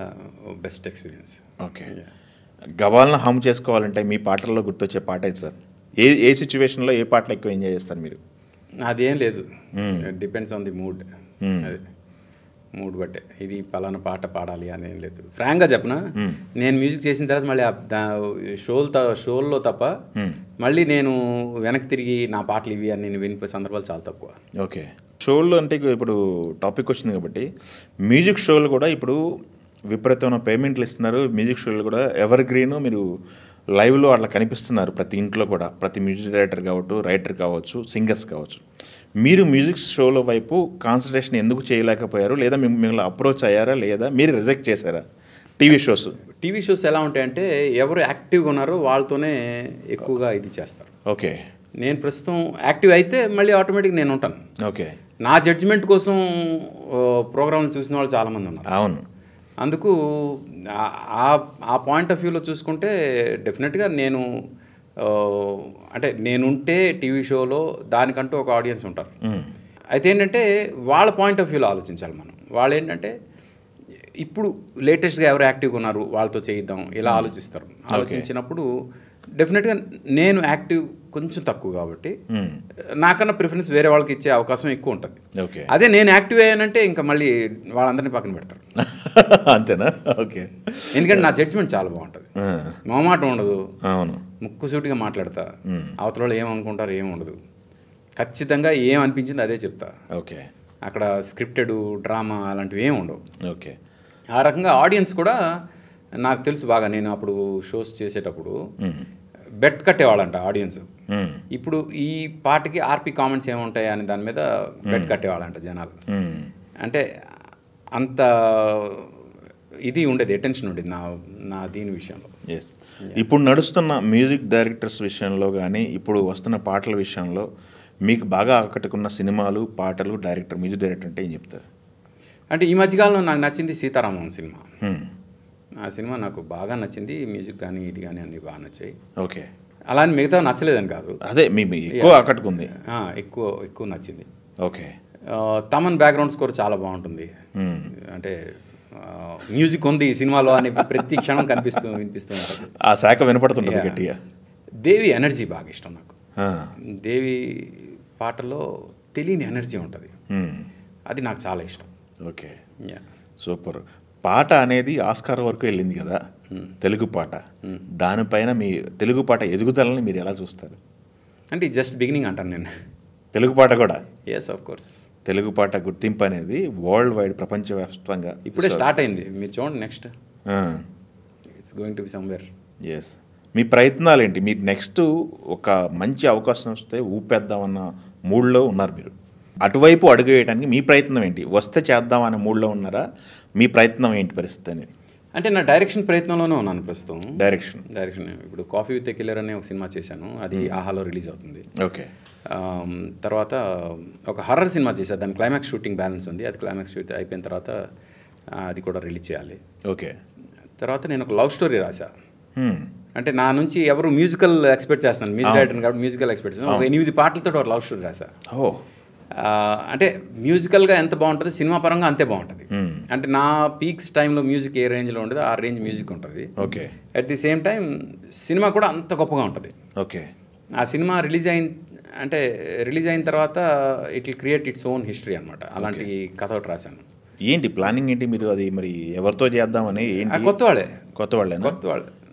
బెస్ట్ ఎక్స్పీరియన్స్. ఓకే. గవాలను హమ్ చేసుకోవాలంటే మీ పాటల్లో గుర్తొచ్చే పాట ఇది సార్. ఏ సిచ్యువేషన్లో ఏ పాటలు ఎక్కువ ఎంజాయ్ చేస్తారు మీరు? అదేం లేదు, డిపెండ్స్ ఆన్ ది మూడ్. అది మూడ్ బట్టే, ఇది పలానా పాట పాడాలి అని ఏం లేదు. ఫ్రాంక్గా చెప్పనా, నేను మ్యూజిక్ చేసిన తర్వాత మళ్ళీ షోల్లో తప్ప మళ్ళీ నేను వెనక్కి తిరిగి నా పాటలు ఇవి అని నేను వినిపే సందర్భాలు చాలా తక్కువ. ఓకే. షోల్లో అంటే ఇప్పుడు టాపిక్ వచ్చింది కాబట్టి మ్యూజిక్ షోలు కూడా ఇప్పుడు విపరీతమైన పేమెంట్లు ఇస్తున్నారు. మ్యూజిక్ షోలు కూడా ఎవర్ గ్రీన్, మీరు లైవ్లో అట్లా కనిపిస్తున్నారు ప్రతి ఇంట్లో కూడా, ప్రతి మ్యూజిక్ డైరెక్టర్ కావచ్చు, రైటర్ కావచ్చు, సింగర్స్ కావచ్చు. మీరు మ్యూజిక్ షోల వైపు కాన్సన్ట్రేషన్ ఎందుకు చేయలేకపోయారు? లేదా మిమ్మల్ని అప్రోచ్ అయ్యారా, లేదా మీరు రిజెక్ట్ చేశారా? టీవీ షోస్ ఎలా ఉంటాయంటే ఎవరు యాక్టివ్గా ఉన్నారో వాళ్ళతోనే ఎక్కువగా ఇది చేస్తారు. ఓకే. నేను ప్రస్తుతం యాక్టివ్ అయితే మళ్ళీ ఆటోమేటిక్ నేను ఉంటాను. ఓకే. నా జడ్జిమెంట్ కోసం ప్రోగ్రాంలు చూసిన వాళ్ళు చాలామంది ఉన్నారు. అవును. అందుకు ఆ పాయింట్ ఆఫ్ వ్యూలో చూసుకుంటే డెఫినెట్గా నేను అంటే నేనుంటే టీవీ షోలో దానికంటూ ఒక ఆడియన్స్ ఉంటారు. అయితే ఏంటంటే వాళ్ళ పాయింట్ ఆఫ్ వ్యూలో ఆలోచించాలి మనం. వాళ్ళు ఏంటంటే ఇప్పుడు లేటెస్ట్గా ఎవరు యాక్టివ్గా ఉన్నారు వాళ్ళతో చేయిద్దాం ఇలా ఆలోచిస్తారు. ఆలోచించినప్పుడు డెఫినెట్గా నేను యాక్టివ్ కొంచెం తక్కువ కాబట్టి నాకన్నా ప్రిఫరెన్స్ వేరే వాళ్ళకి ఇచ్చే అవకాశం ఎక్కువ ఉంటుంది. అదే నేను యాక్టివ్ అయ్యానంటే ఇంకా మళ్ళీ వాళ్ళందరినీ పక్కన పెడతారు. అంతేనా? ఓకే. ఎందుకంటే నా జడ్జిమెంట్ చాలా బాగుంటుంది, మొహమాట ఉండదు, అవును, ముక్కుసూటిగా మాట్లాడతా, అవతల వాళ్ళు ఏమనుకుంటారు ఏమి ఉండదు, ఖచ్చితంగా ఏమనిపించింది అదే చెప్తా. ఓకే. అక్కడ స్క్రిప్టెడ్ డ్రామా అలాంటివి ఏమి ఉండవు. ఓకే. ఆ రకంగా ఆడియన్స్ కూడా నాకు తెలుసు బాగా. నేను అప్పుడు షోస్ చేసేటప్పుడు బెట్ కట్టేవాళ్ళంట ఆడియన్స్. ఇప్పుడు ఈ పాటకి ఆర్పి కామెంట్స్ ఏముంటాయి అని దాని మీద బెట్ కట్టేవాళ్ళంట జనాలు. అంటే అంత ఇది ఉండేది, అటెన్షన్ ఉండేది నా దీని విషయంలో. ఎస్. ఇప్పుడు నడుస్తున్న మ్యూజిక్ డైరెక్టర్స్ విషయంలో కానీ ఇప్పుడు వస్తున్న పాటల విషయంలో మీకు బాగా ఆకట్టుకున్న సినిమాలు, పాటలు, డైరెక్టర్, మ్యూజిక్ డైరెక్టర్ అంటే ఏం చెప్తారు? అంటే ఈ మధ్యకాలంలో నాకు నచ్చింది సీతారామం సినిమా. ఆ సినిమా నాకు బాగా నచ్చింది. మ్యూజిక్ కానీ ఇది కానీ అన్నీ బాగా నచ్చాయి. ఓకే. అలా అని మిగతా నచ్చలేదని కాదు, అదే మీ ఎక్కువ ఆకట్టుకుంది, ఎక్కువ నచ్చింది. ఓకే. తమన్ బ్యాక్గ్రౌండ్ స్కోర్ చాలా బాగుంటుంది. అంటే మ్యూజిక్ ఉంది ఈ సినిమాలో అని ప్రతి క్షణం వినిపిస్తూ ఉంటుంది. ఆ శాఖ వినపడుతుంటుంది గట్టిగా. దేవి ఎనర్జీ బాగా ఇష్టం నాకు. దేవి పాటలో తెలియని ఎనర్జీ ఉంటుంది, అది నాకు చాలా ఇష్టం. ఓకే. సూపర్. పాట అనేది ఆస్కార్ వరకు వెళ్ళింది కదా, తెలుగు పాట. దానిపైన మీ తెలుగు పాట ఎదుగుదలని మీరు ఎలా చూస్తారు? అంటే జస్ట్ బిగినింగ్ అంటాను నేను. తెలుగు పాట కూడా ఎస్, ఆఫ్ కోర్స్. తెలుగు పాట గుర్తింపు అనేది వరల్డ్ వైడ్, ప్రపంచవ్యాప్తంగా ఇప్పుడే స్టార్ట్ అయింది. మీరు చూడండి, next it's going to be somewhere. Yes. మీ ప్రయత్నాలు ఏంటి? మీకు నెక్స్ట్ ఒక మంచి అవకాశం వస్తే ఊపేద్దామన్న మూడ్లో ఉన్నారు మీరు. అటువైపు అడుగు వేయడానికి మీ ప్రయత్నం ఏంటి? వస్తే చేద్దామనే మూడ్లో ఉన్నారా? మీ ప్రయత్నం ఏంటి పరిస్థితి అనేది? అంటే నా డైరెక్షన్ ప్రయత్నంలోనే ఉన్నాను ప్రస్తుతం. డైరెక్షన్ ఇప్పుడు కాఫీ విత్ కిల్లర్ అనే ఒక సినిమా చేశాను, అది ఆహాలో రిలీజ్ అవుతుంది. ఓకే. తర్వాత ఒక హర్రర్ సినిమా చేశాను, దాని క్లైమాక్స్ షూటింగ్ బ్యాలెన్స్ ఉంది. అది క్లైమాక్స్ షూట్ అయిపోయిన తర్వాత అది కూడా రిలీజ్ చేయాలి. ఓకే. తర్వాత నేను ఒక లవ్ స్టోరీ రాశా. అంటే నా నుంచి ఎవరు మ్యూజికల్ ఎక్స్పెక్ట్ చేస్తున్నాను, మ్యూజిక్ డైరెక్టర్ కాబట్టి మ్యూజికల్ ఎక్స్పెక్ట్ చేస్తాను. ఒక 8 పాటలతో ఒక లవ్ స్టోరీ రాశా. అంటే మ్యూజికల్గా ఎంత బాగుంటుంది, సినిమా పరంగా అంతే బాగుంటుంది. అంటే నా పీక్స్ టైంలో మ్యూజిక్ ఏ రేంజ్లో ఉండదు ఆ రేంజ్ మ్యూజిక్ ఉంటుంది. Okay. At the same time cinema కూడా అంత గొప్పగా ఉంటుంది. ఓకే. ఆ సినిమా రిలీజ్ అయిన తర్వాత it will create its own history అనమాట. అలాంటి కథ ఒకటి రాశాను. ఏంటి ప్లానింగ్ ఏంటి మీరు? అది మరి ఎవరితో చేద్దామని? ఏంటి?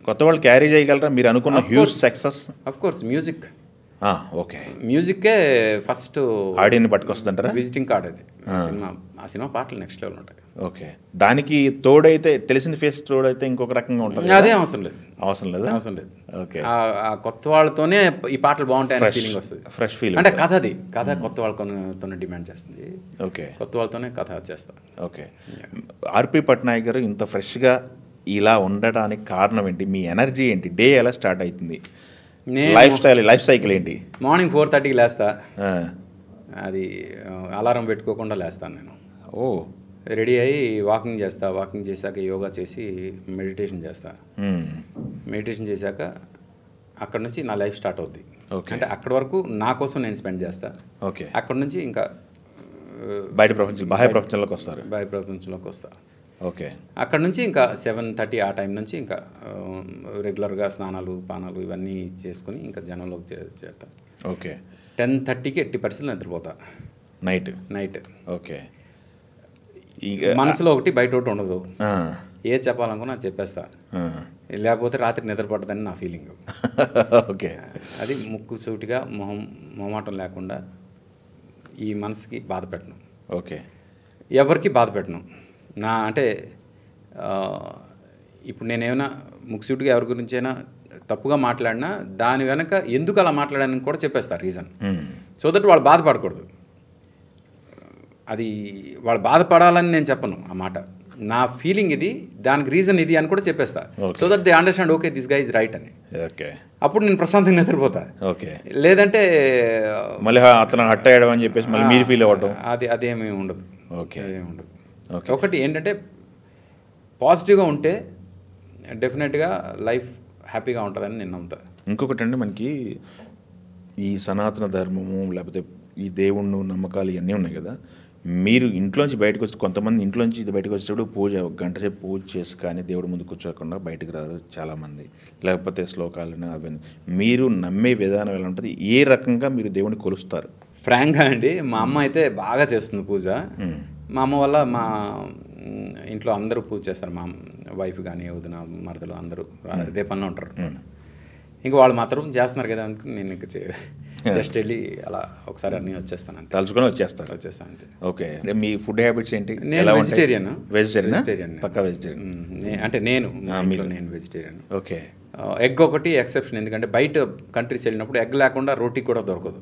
కొత్త వాళ్ళు క్యారీ చేయగలరా మీరు అనుకున్న huge success? Of course music. Okay. మ్యూజిక్కే ఫస్ట్ ఆడియన్ని పట్టుకొస్తుంటారా? విజిటింగ్ కార్డ్ అది. ఆ సినిమా పాటలు నెక్స్ట్ లెవెల్ ఉంటాయి. ఓకే. దానికి తోడైతే తెలిసిన ఫేస్ తోడైతే ఇంకొక రకంగా ఉంటుంది. అదే అవసరం లేదు. ఓకే. ఆ కొత్త వాళ్ళతోనే ఈ పాటలు బాగుంటాయి ఫీలింగ్ వస్తుంది, ఫ్రెష్ ఫీల్. అంటే కథ కొత్త వాళ్ళతోనే డిమాండ్ చేస్తుంది. ఓకే. కొత్త వాళ్ళతోనే కథ చేస్తాను. ఓకే. ఆర్పి పట్నాయక్ గారు ఇంత ఫ్రెష్గా ఇలా ఉండడానికి కారణం ఏంటి? మీ ఎనర్జీ ఏంటి? డే ఎలా స్టార్ట్ అవుతుంది? లైఫ్ సైకిల్ ఏంటి? మార్నింగ్ 4:30కి లేస్తా. అది అలారం పెట్టుకోకుండా లేస్తాను నేను. రెడీ అయ్యి వాకింగ్ చేశాక యోగా చేసి మెడిటేషన్ చేస్తా. మెడిటేషన్ చేశాక అక్కడ నుంచి నా లైఫ్ స్టార్ట్ అవుద్ది. అంటే అక్కడి వరకు నా కోసం నేను స్పెండ్ చేస్తా. ఓకే. అక్కడ నుంచి ఇంకా బాహ్య ప్రపంచంలోకి వస్తా. ఓకే. అక్కడ నుంచి ఇంకా 7:30 ఆ టైం నుంచి ఇంకా రెగ్యులర్గా స్నానాలు పానాలు ఇవన్నీ చేసుకుని ఇంకా జనంలోకి చేరుతాను. ఓకే. 10:30కి ఎట్టి పరిస్థితులు నిద్రపోతా నైట్. ఓకే. మనసులో ఒకటి బయట ఒకటి ఉండదు. ఏ చెప్పాలనుకున్నా చెప్పేస్తా, లేకపోతే రాత్రి నిద్రపడదని నా ఫీలింగ్. ఓకే. అది ముక్కు సూటిగా మొహమాటం లేకుండా ఈ మనసుకి బాధ పెట్టను. ఓకే. ఎవరికి బాధ పెట్టను. అంటే ఇప్పుడు నేనేమైనా ముక్కుసూటిగా ఎవరి గురించైనా తప్పుగా మాట్లాడినా దాని వెనక ఎందుకు అలా మాట్లాడానని కూడా చెప్పేస్తా రీజన్. సో దట్ వాళ్ళు బాధపడకూడదు. అది వాళ్ళు బాధపడాలని నేను చెప్పను ఆ మాట. నా ఫీలింగ్ ఇది, దానికి రీజన్ ఇది అని కూడా చెప్పేస్తా. So that they understand okay this guy is right అని. ఓకే. అప్పుడు నేను ప్రశాంతంగా నిద్రపోతా. ఓకే. లేదంటే మళ్ళీ అతను హట్ అయ్యడం అని చెప్పేసి మళ్ళీ మీరు ఫీల్ అవ్వడం అదేమీ ఉండదు. ఓకే. అదేమి ఉండదు. ఒకటి ఏంటంటే పాజిటివ్గా ఉంటే డెఫినెట్గా లైఫ్ హ్యాపీగా ఉంటుందని నేను నమ్ముతా. ఇంకొకటి అంటే మనకి ఈ సనాతన ధర్మము లేకపోతే ఈ దేవుళ్ళు నమ్మకాలు ఇవన్నీ ఉన్నాయి కదా, మీరు ఇంట్లోంచి బయటకు వచ్చి కొంతమంది ఇంట్లోంచి బయటకు వచ్చేటప్పుడు పూజ గంట సేపు పూజ చేసి కానీ దేవుడి ముందు కూర్చోకుండా బయటకు రారు చాలామంది, లేకపోతే శ్లోకాలను అవన్నీ. మీరు నమ్మే విధానం ఎలా ఉంటుంది? ఏ రకంగా మీరు దేవుడిని కొలుస్తారు? ఫ్రాంక్గా అండి, మా అమ్మ అయితే బాగా చేస్తుంది పూజ. మా అమ్మ వల్ల మా ఇంట్లో అందరూ పూజ చేస్తారు. మా వైఫ్ కానీ వదిన మరదలు అందరూ అదే పనిలో ఉంటారు. ఇంకా వాళ్ళు మాత్రం చేస్తున్నారు కదా అందుకు నేను ఇంకా జస్ట్ వెళ్ళి అలా ఒకసారి అన్నీ వచ్చేస్తాను అంతే. తలుచుకొని వచ్చేస్తాను అంతే. ఓకే. మీ ఫుడ్ హ్యాబిట్స్ ఏంటి? నేను వెజిటేరియన్. పక్కా వెజిటేరియన్. అంటే నేను వెజిటేరియన్. ఓకే. ఎగ్ ఒకటి ఎక్సెప్షన్, ఎందుకంటే బయట కంట్రీస్ వెళ్ళినప్పుడు ఎగ్ లేకుండా రోటీ కూడా దొరకదు.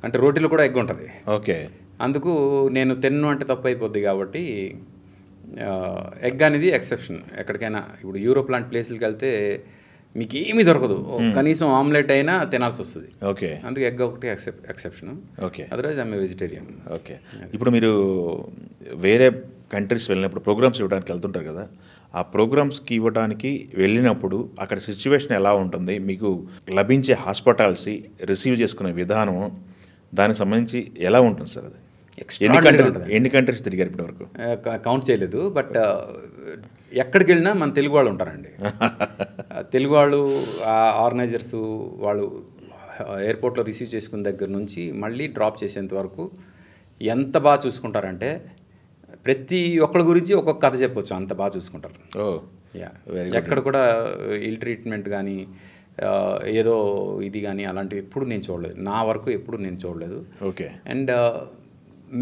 అంటే రోటీలో కూడా ఎగ్ ఉంటుంది. ఓకే. అందుకు నేను తిన్ను అంటే తప్పు అయిపోద్ది కాబట్టి ఎగ్ అనేది ఎక్సెప్షన్. ఎక్కడికైనా ఇప్పుడు యూరోప్ లాంటి ప్లేసులకి వెళ్తే మీకు ఏమీ దొరకదు, కనీసం ఆమ్లెట్ అయినా తినాల్సి వస్తుంది. ఓకే. అందుకే ఎగ్ ఒకటి exception. Okay. Otherwise I'm vegetarian. Okay. ఇప్పుడు మీరు వేరే కంట్రీస్ వెళ్ళినప్పుడు ప్రోగ్రామ్స్ ఇవ్వడానికి వెళ్తుంటారు కదా, ఆ ప్రోగ్రామ్స్కి ఇవ్వడానికి వెళ్ళినప్పుడు అక్కడ సిచ్యువేషన్ ఎలా ఉంటుంది? మీకు లభించే హాస్పిటాలిటీ రిసీవ్ చేసుకునే విధానం దానికి సంబంధించి ఎలా ఉంటుంది సార్? అది ఎన్ని కంట్రీస్ తిరిగారు ఇప్పటి వరకు? కౌంట్ చేయలేదు. బట్ ఎక్కడికి వెళ్ళినా మన తెలుగు వాళ్ళు ఉంటారండి. తెలుగు వాళ్ళు ఆర్గనైజర్స్ వాళ్ళు ఎయిర్పోర్ట్లో రిసీవ్ చేసుకున్న దగ్గర నుంచి మళ్ళీ డ్రాప్ చేసేంత వరకు ఎంత బాగా చూసుకుంటారంటే ప్రతి ఒక్కరి గురించి ఒక్కొక్క కథ చెప్పొచ్చు, అంత బాగా చూసుకుంటారు. ఎక్కడ కూడా ఇల్ ట్రీట్మెంట్ కానీ ఏదో ఇది కానీ అలాంటివి ఎప్పుడు నేను చూడలేదు. నా వరకు ఎప్పుడు నేను చూడలేదు. ఓకే. అండ్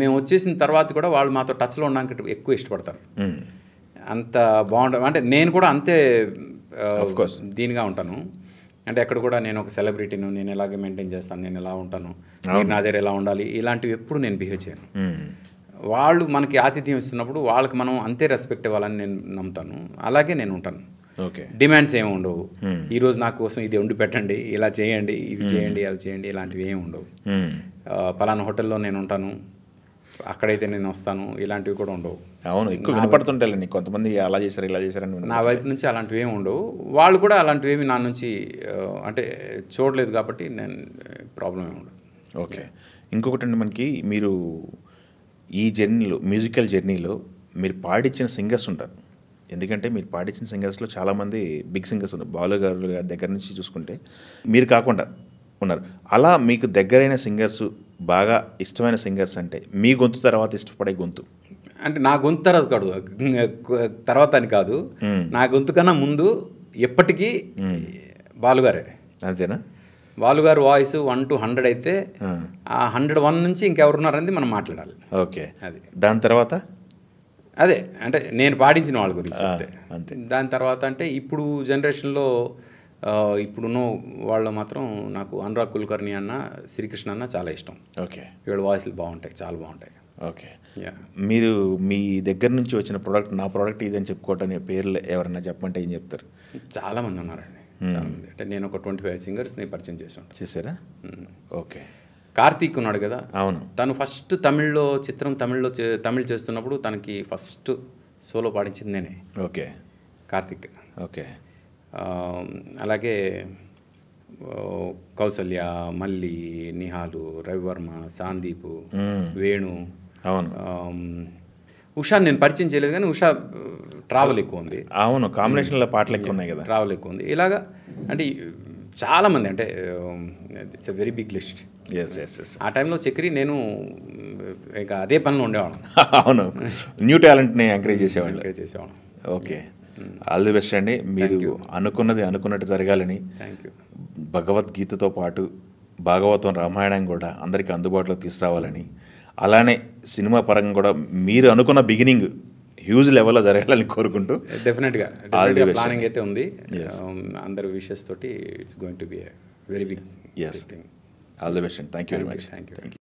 మేము వచ్చేసిన తర్వాత కూడా వాళ్ళు మాతో టచ్లో ఉండడానికి ఎక్కువ ఇష్టపడతారు. అంత బాగుంటుంది. అంటే నేను కూడా అంతే దీనిగా ఉంటాను. అంటే ఎక్కడ కూడా నేను ఒక సెలబ్రిటీను, నేను ఎలాగే మెయింటైన్ చేస్తాను, నేను ఎలా ఉంటాను, మీరు నా దగ్గర ఎలా ఉండాలి, ఇలాంటివి ఎప్పుడు నేను బిహేవ్ చేయను. వాళ్ళు మనకి ఆతిథ్యం ఇస్తున్నప్పుడు వాళ్ళకి మనం అంతే రెస్పెక్ట్ ఇవ్వాలని నేను నమ్ముతాను. అలాగే నేను ఉంటాను. ఓకే. డిమాండ్స్ ఏమి ఉండవు. ఈరోజు నా కోసం ఇది వండి పెట్టండి, ఇలా చేయండి, ఇవి చేయండి, అవి చేయండి, ఇలాంటివి ఏమి ఉండవు. పలానా హోటల్లో నేను ఉంటాను, అక్కడైతే నేను వస్తాను, ఇలాంటివి కూడా ఉండవు. అవును, ఎక్కువ వినపడుతుంటాయి కొంతమంది అలా చేశారు ఇలా చేశారని. నా వైపు నుంచి అలాంటివి ఏమి ఉండవు. వాళ్ళు కూడా అలాంటివి ఏమి నా నుంచి అంటే చూడలేదు కాబట్టి నేను ప్రాబ్లం ఏమి ఉండదు. ఓకే. ఇంకొకటి అండి, మనకి మీరు ఈ జర్నీలో మ్యూజికల్ జర్నీలో మీరు పాడించిన సింగర్స్ ఉంటారు. ఎందుకంటే మీరు పాడించిన సింగర్స్లో చాలామంది బిగ్ సింగర్స్ ఉన్నారు. బాలు గారు దగ్గర నుంచి చూసుకుంటే మీరు కాకుండా ఉన్నారు. అలా మీకు దగ్గరైన సింగర్స్, బాగా ఇష్టమైన సింగర్స్ అంటే మీ గొంతు తర్వాత ఇష్టపడే గొంతు అంటే నా గొంతు తర్వాత కాదు, తర్వాత అని కాదు, నా గొంతు కన్నా ముందు ఎప్పటికీ బాలుగారే. అంతేనా? బాలుగారు వాయిస్ 1 to 100 అయితే ఆ 101 నుంచి ఇంకెవరున్నారని మనం మాట్లాడాలి. ఓకే. అది దాని తర్వాత అదే అంటే నేను పాడించిన వాళ్ళ గురించి అంతే. దాని తర్వాత అంటే ఇప్పుడు జనరేషన్లో ఇప్పుడున్న వాళ్ళు మాత్రం నాకు అనురాగ్ కుల్కర్ణి అన్న, శ్రీకృష్ణ అన్న చాలా ఇష్టం. ఓకే. వీళ్ళ వాయిస్లు బాగుంటాయి, చాలా బాగుంటాయి. ఓకే. మీరు మీ దగ్గర నుంచి వచ్చిన ప్రోడక్ట్, నా ప్రోడక్ట్ ఇదని చెప్పుకోవటానికి పేర్లు ఎవరన్నా చెప్పమంటే ఏం చెప్తారు? చాలామంది ఉన్నారండి, చాలామంది. అంటే నేను ఒక 25 సింగర్స్ని పరిచయం చేశారా? ఓకే. కార్తీక్ ఉన్నాడు కదా, అవును. తను ఫస్ట్ తమిళ్ చేస్తున్నప్పుడు తనకి ఫస్ట్ సోలో పాడించింది నేనే. ఓకే. కార్తీక్. ఓకే. అలాగే కౌసల్య, మల్లి, నిహాలు, రవివర్మ, సాందీపు, వేణు, అవును, ఉషా నేను పరిచయం చేయలేదు, కానీ ఉషా ట్రావెల్ ఎక్కువ ఉంది. అవును, కాంబినేషన్లో పాటలు ఎక్కువ ఉన్నాయి కదా. ట్రావెల్ ఎక్కువ ఉంది. ఇలాగా అంటే చాలామంది, అంటే it's a very big list. Yes yes yes. ఆ టైంలో చక్రి నేను ఇక అదే పనిలో ఉండేవాళ్ళం. అవును, న్యూ టాలెంట్ని ఎంకరేజ్ చేసేవాళ్ళు. చేసేవాళ్ళం. ఓకే, ఆల్ ది బెస్ట్ అండి. మీరు అనుకున్నది అనుకున్నట్టు జరగాలని, థ్యాంక్ యూ. భగవద్గీతతో పాటు భాగవతం, రామాయణం కూడా అందరికీ అందుబాటులో తీసుకురావాలని, అలానే సినిమా పరంగా కూడా మీరు అనుకున్న బిగినింగ్ హ్యూజ్ లెవెల్లో జరగాలని కోరుకుంటూ, డెఫినెట్గా ప్లానింగ్ అయితే ఉంది. అందరు విషెస్ తోటి it's going to be very big thing. All the best అండి. Thank you very much. Thank you.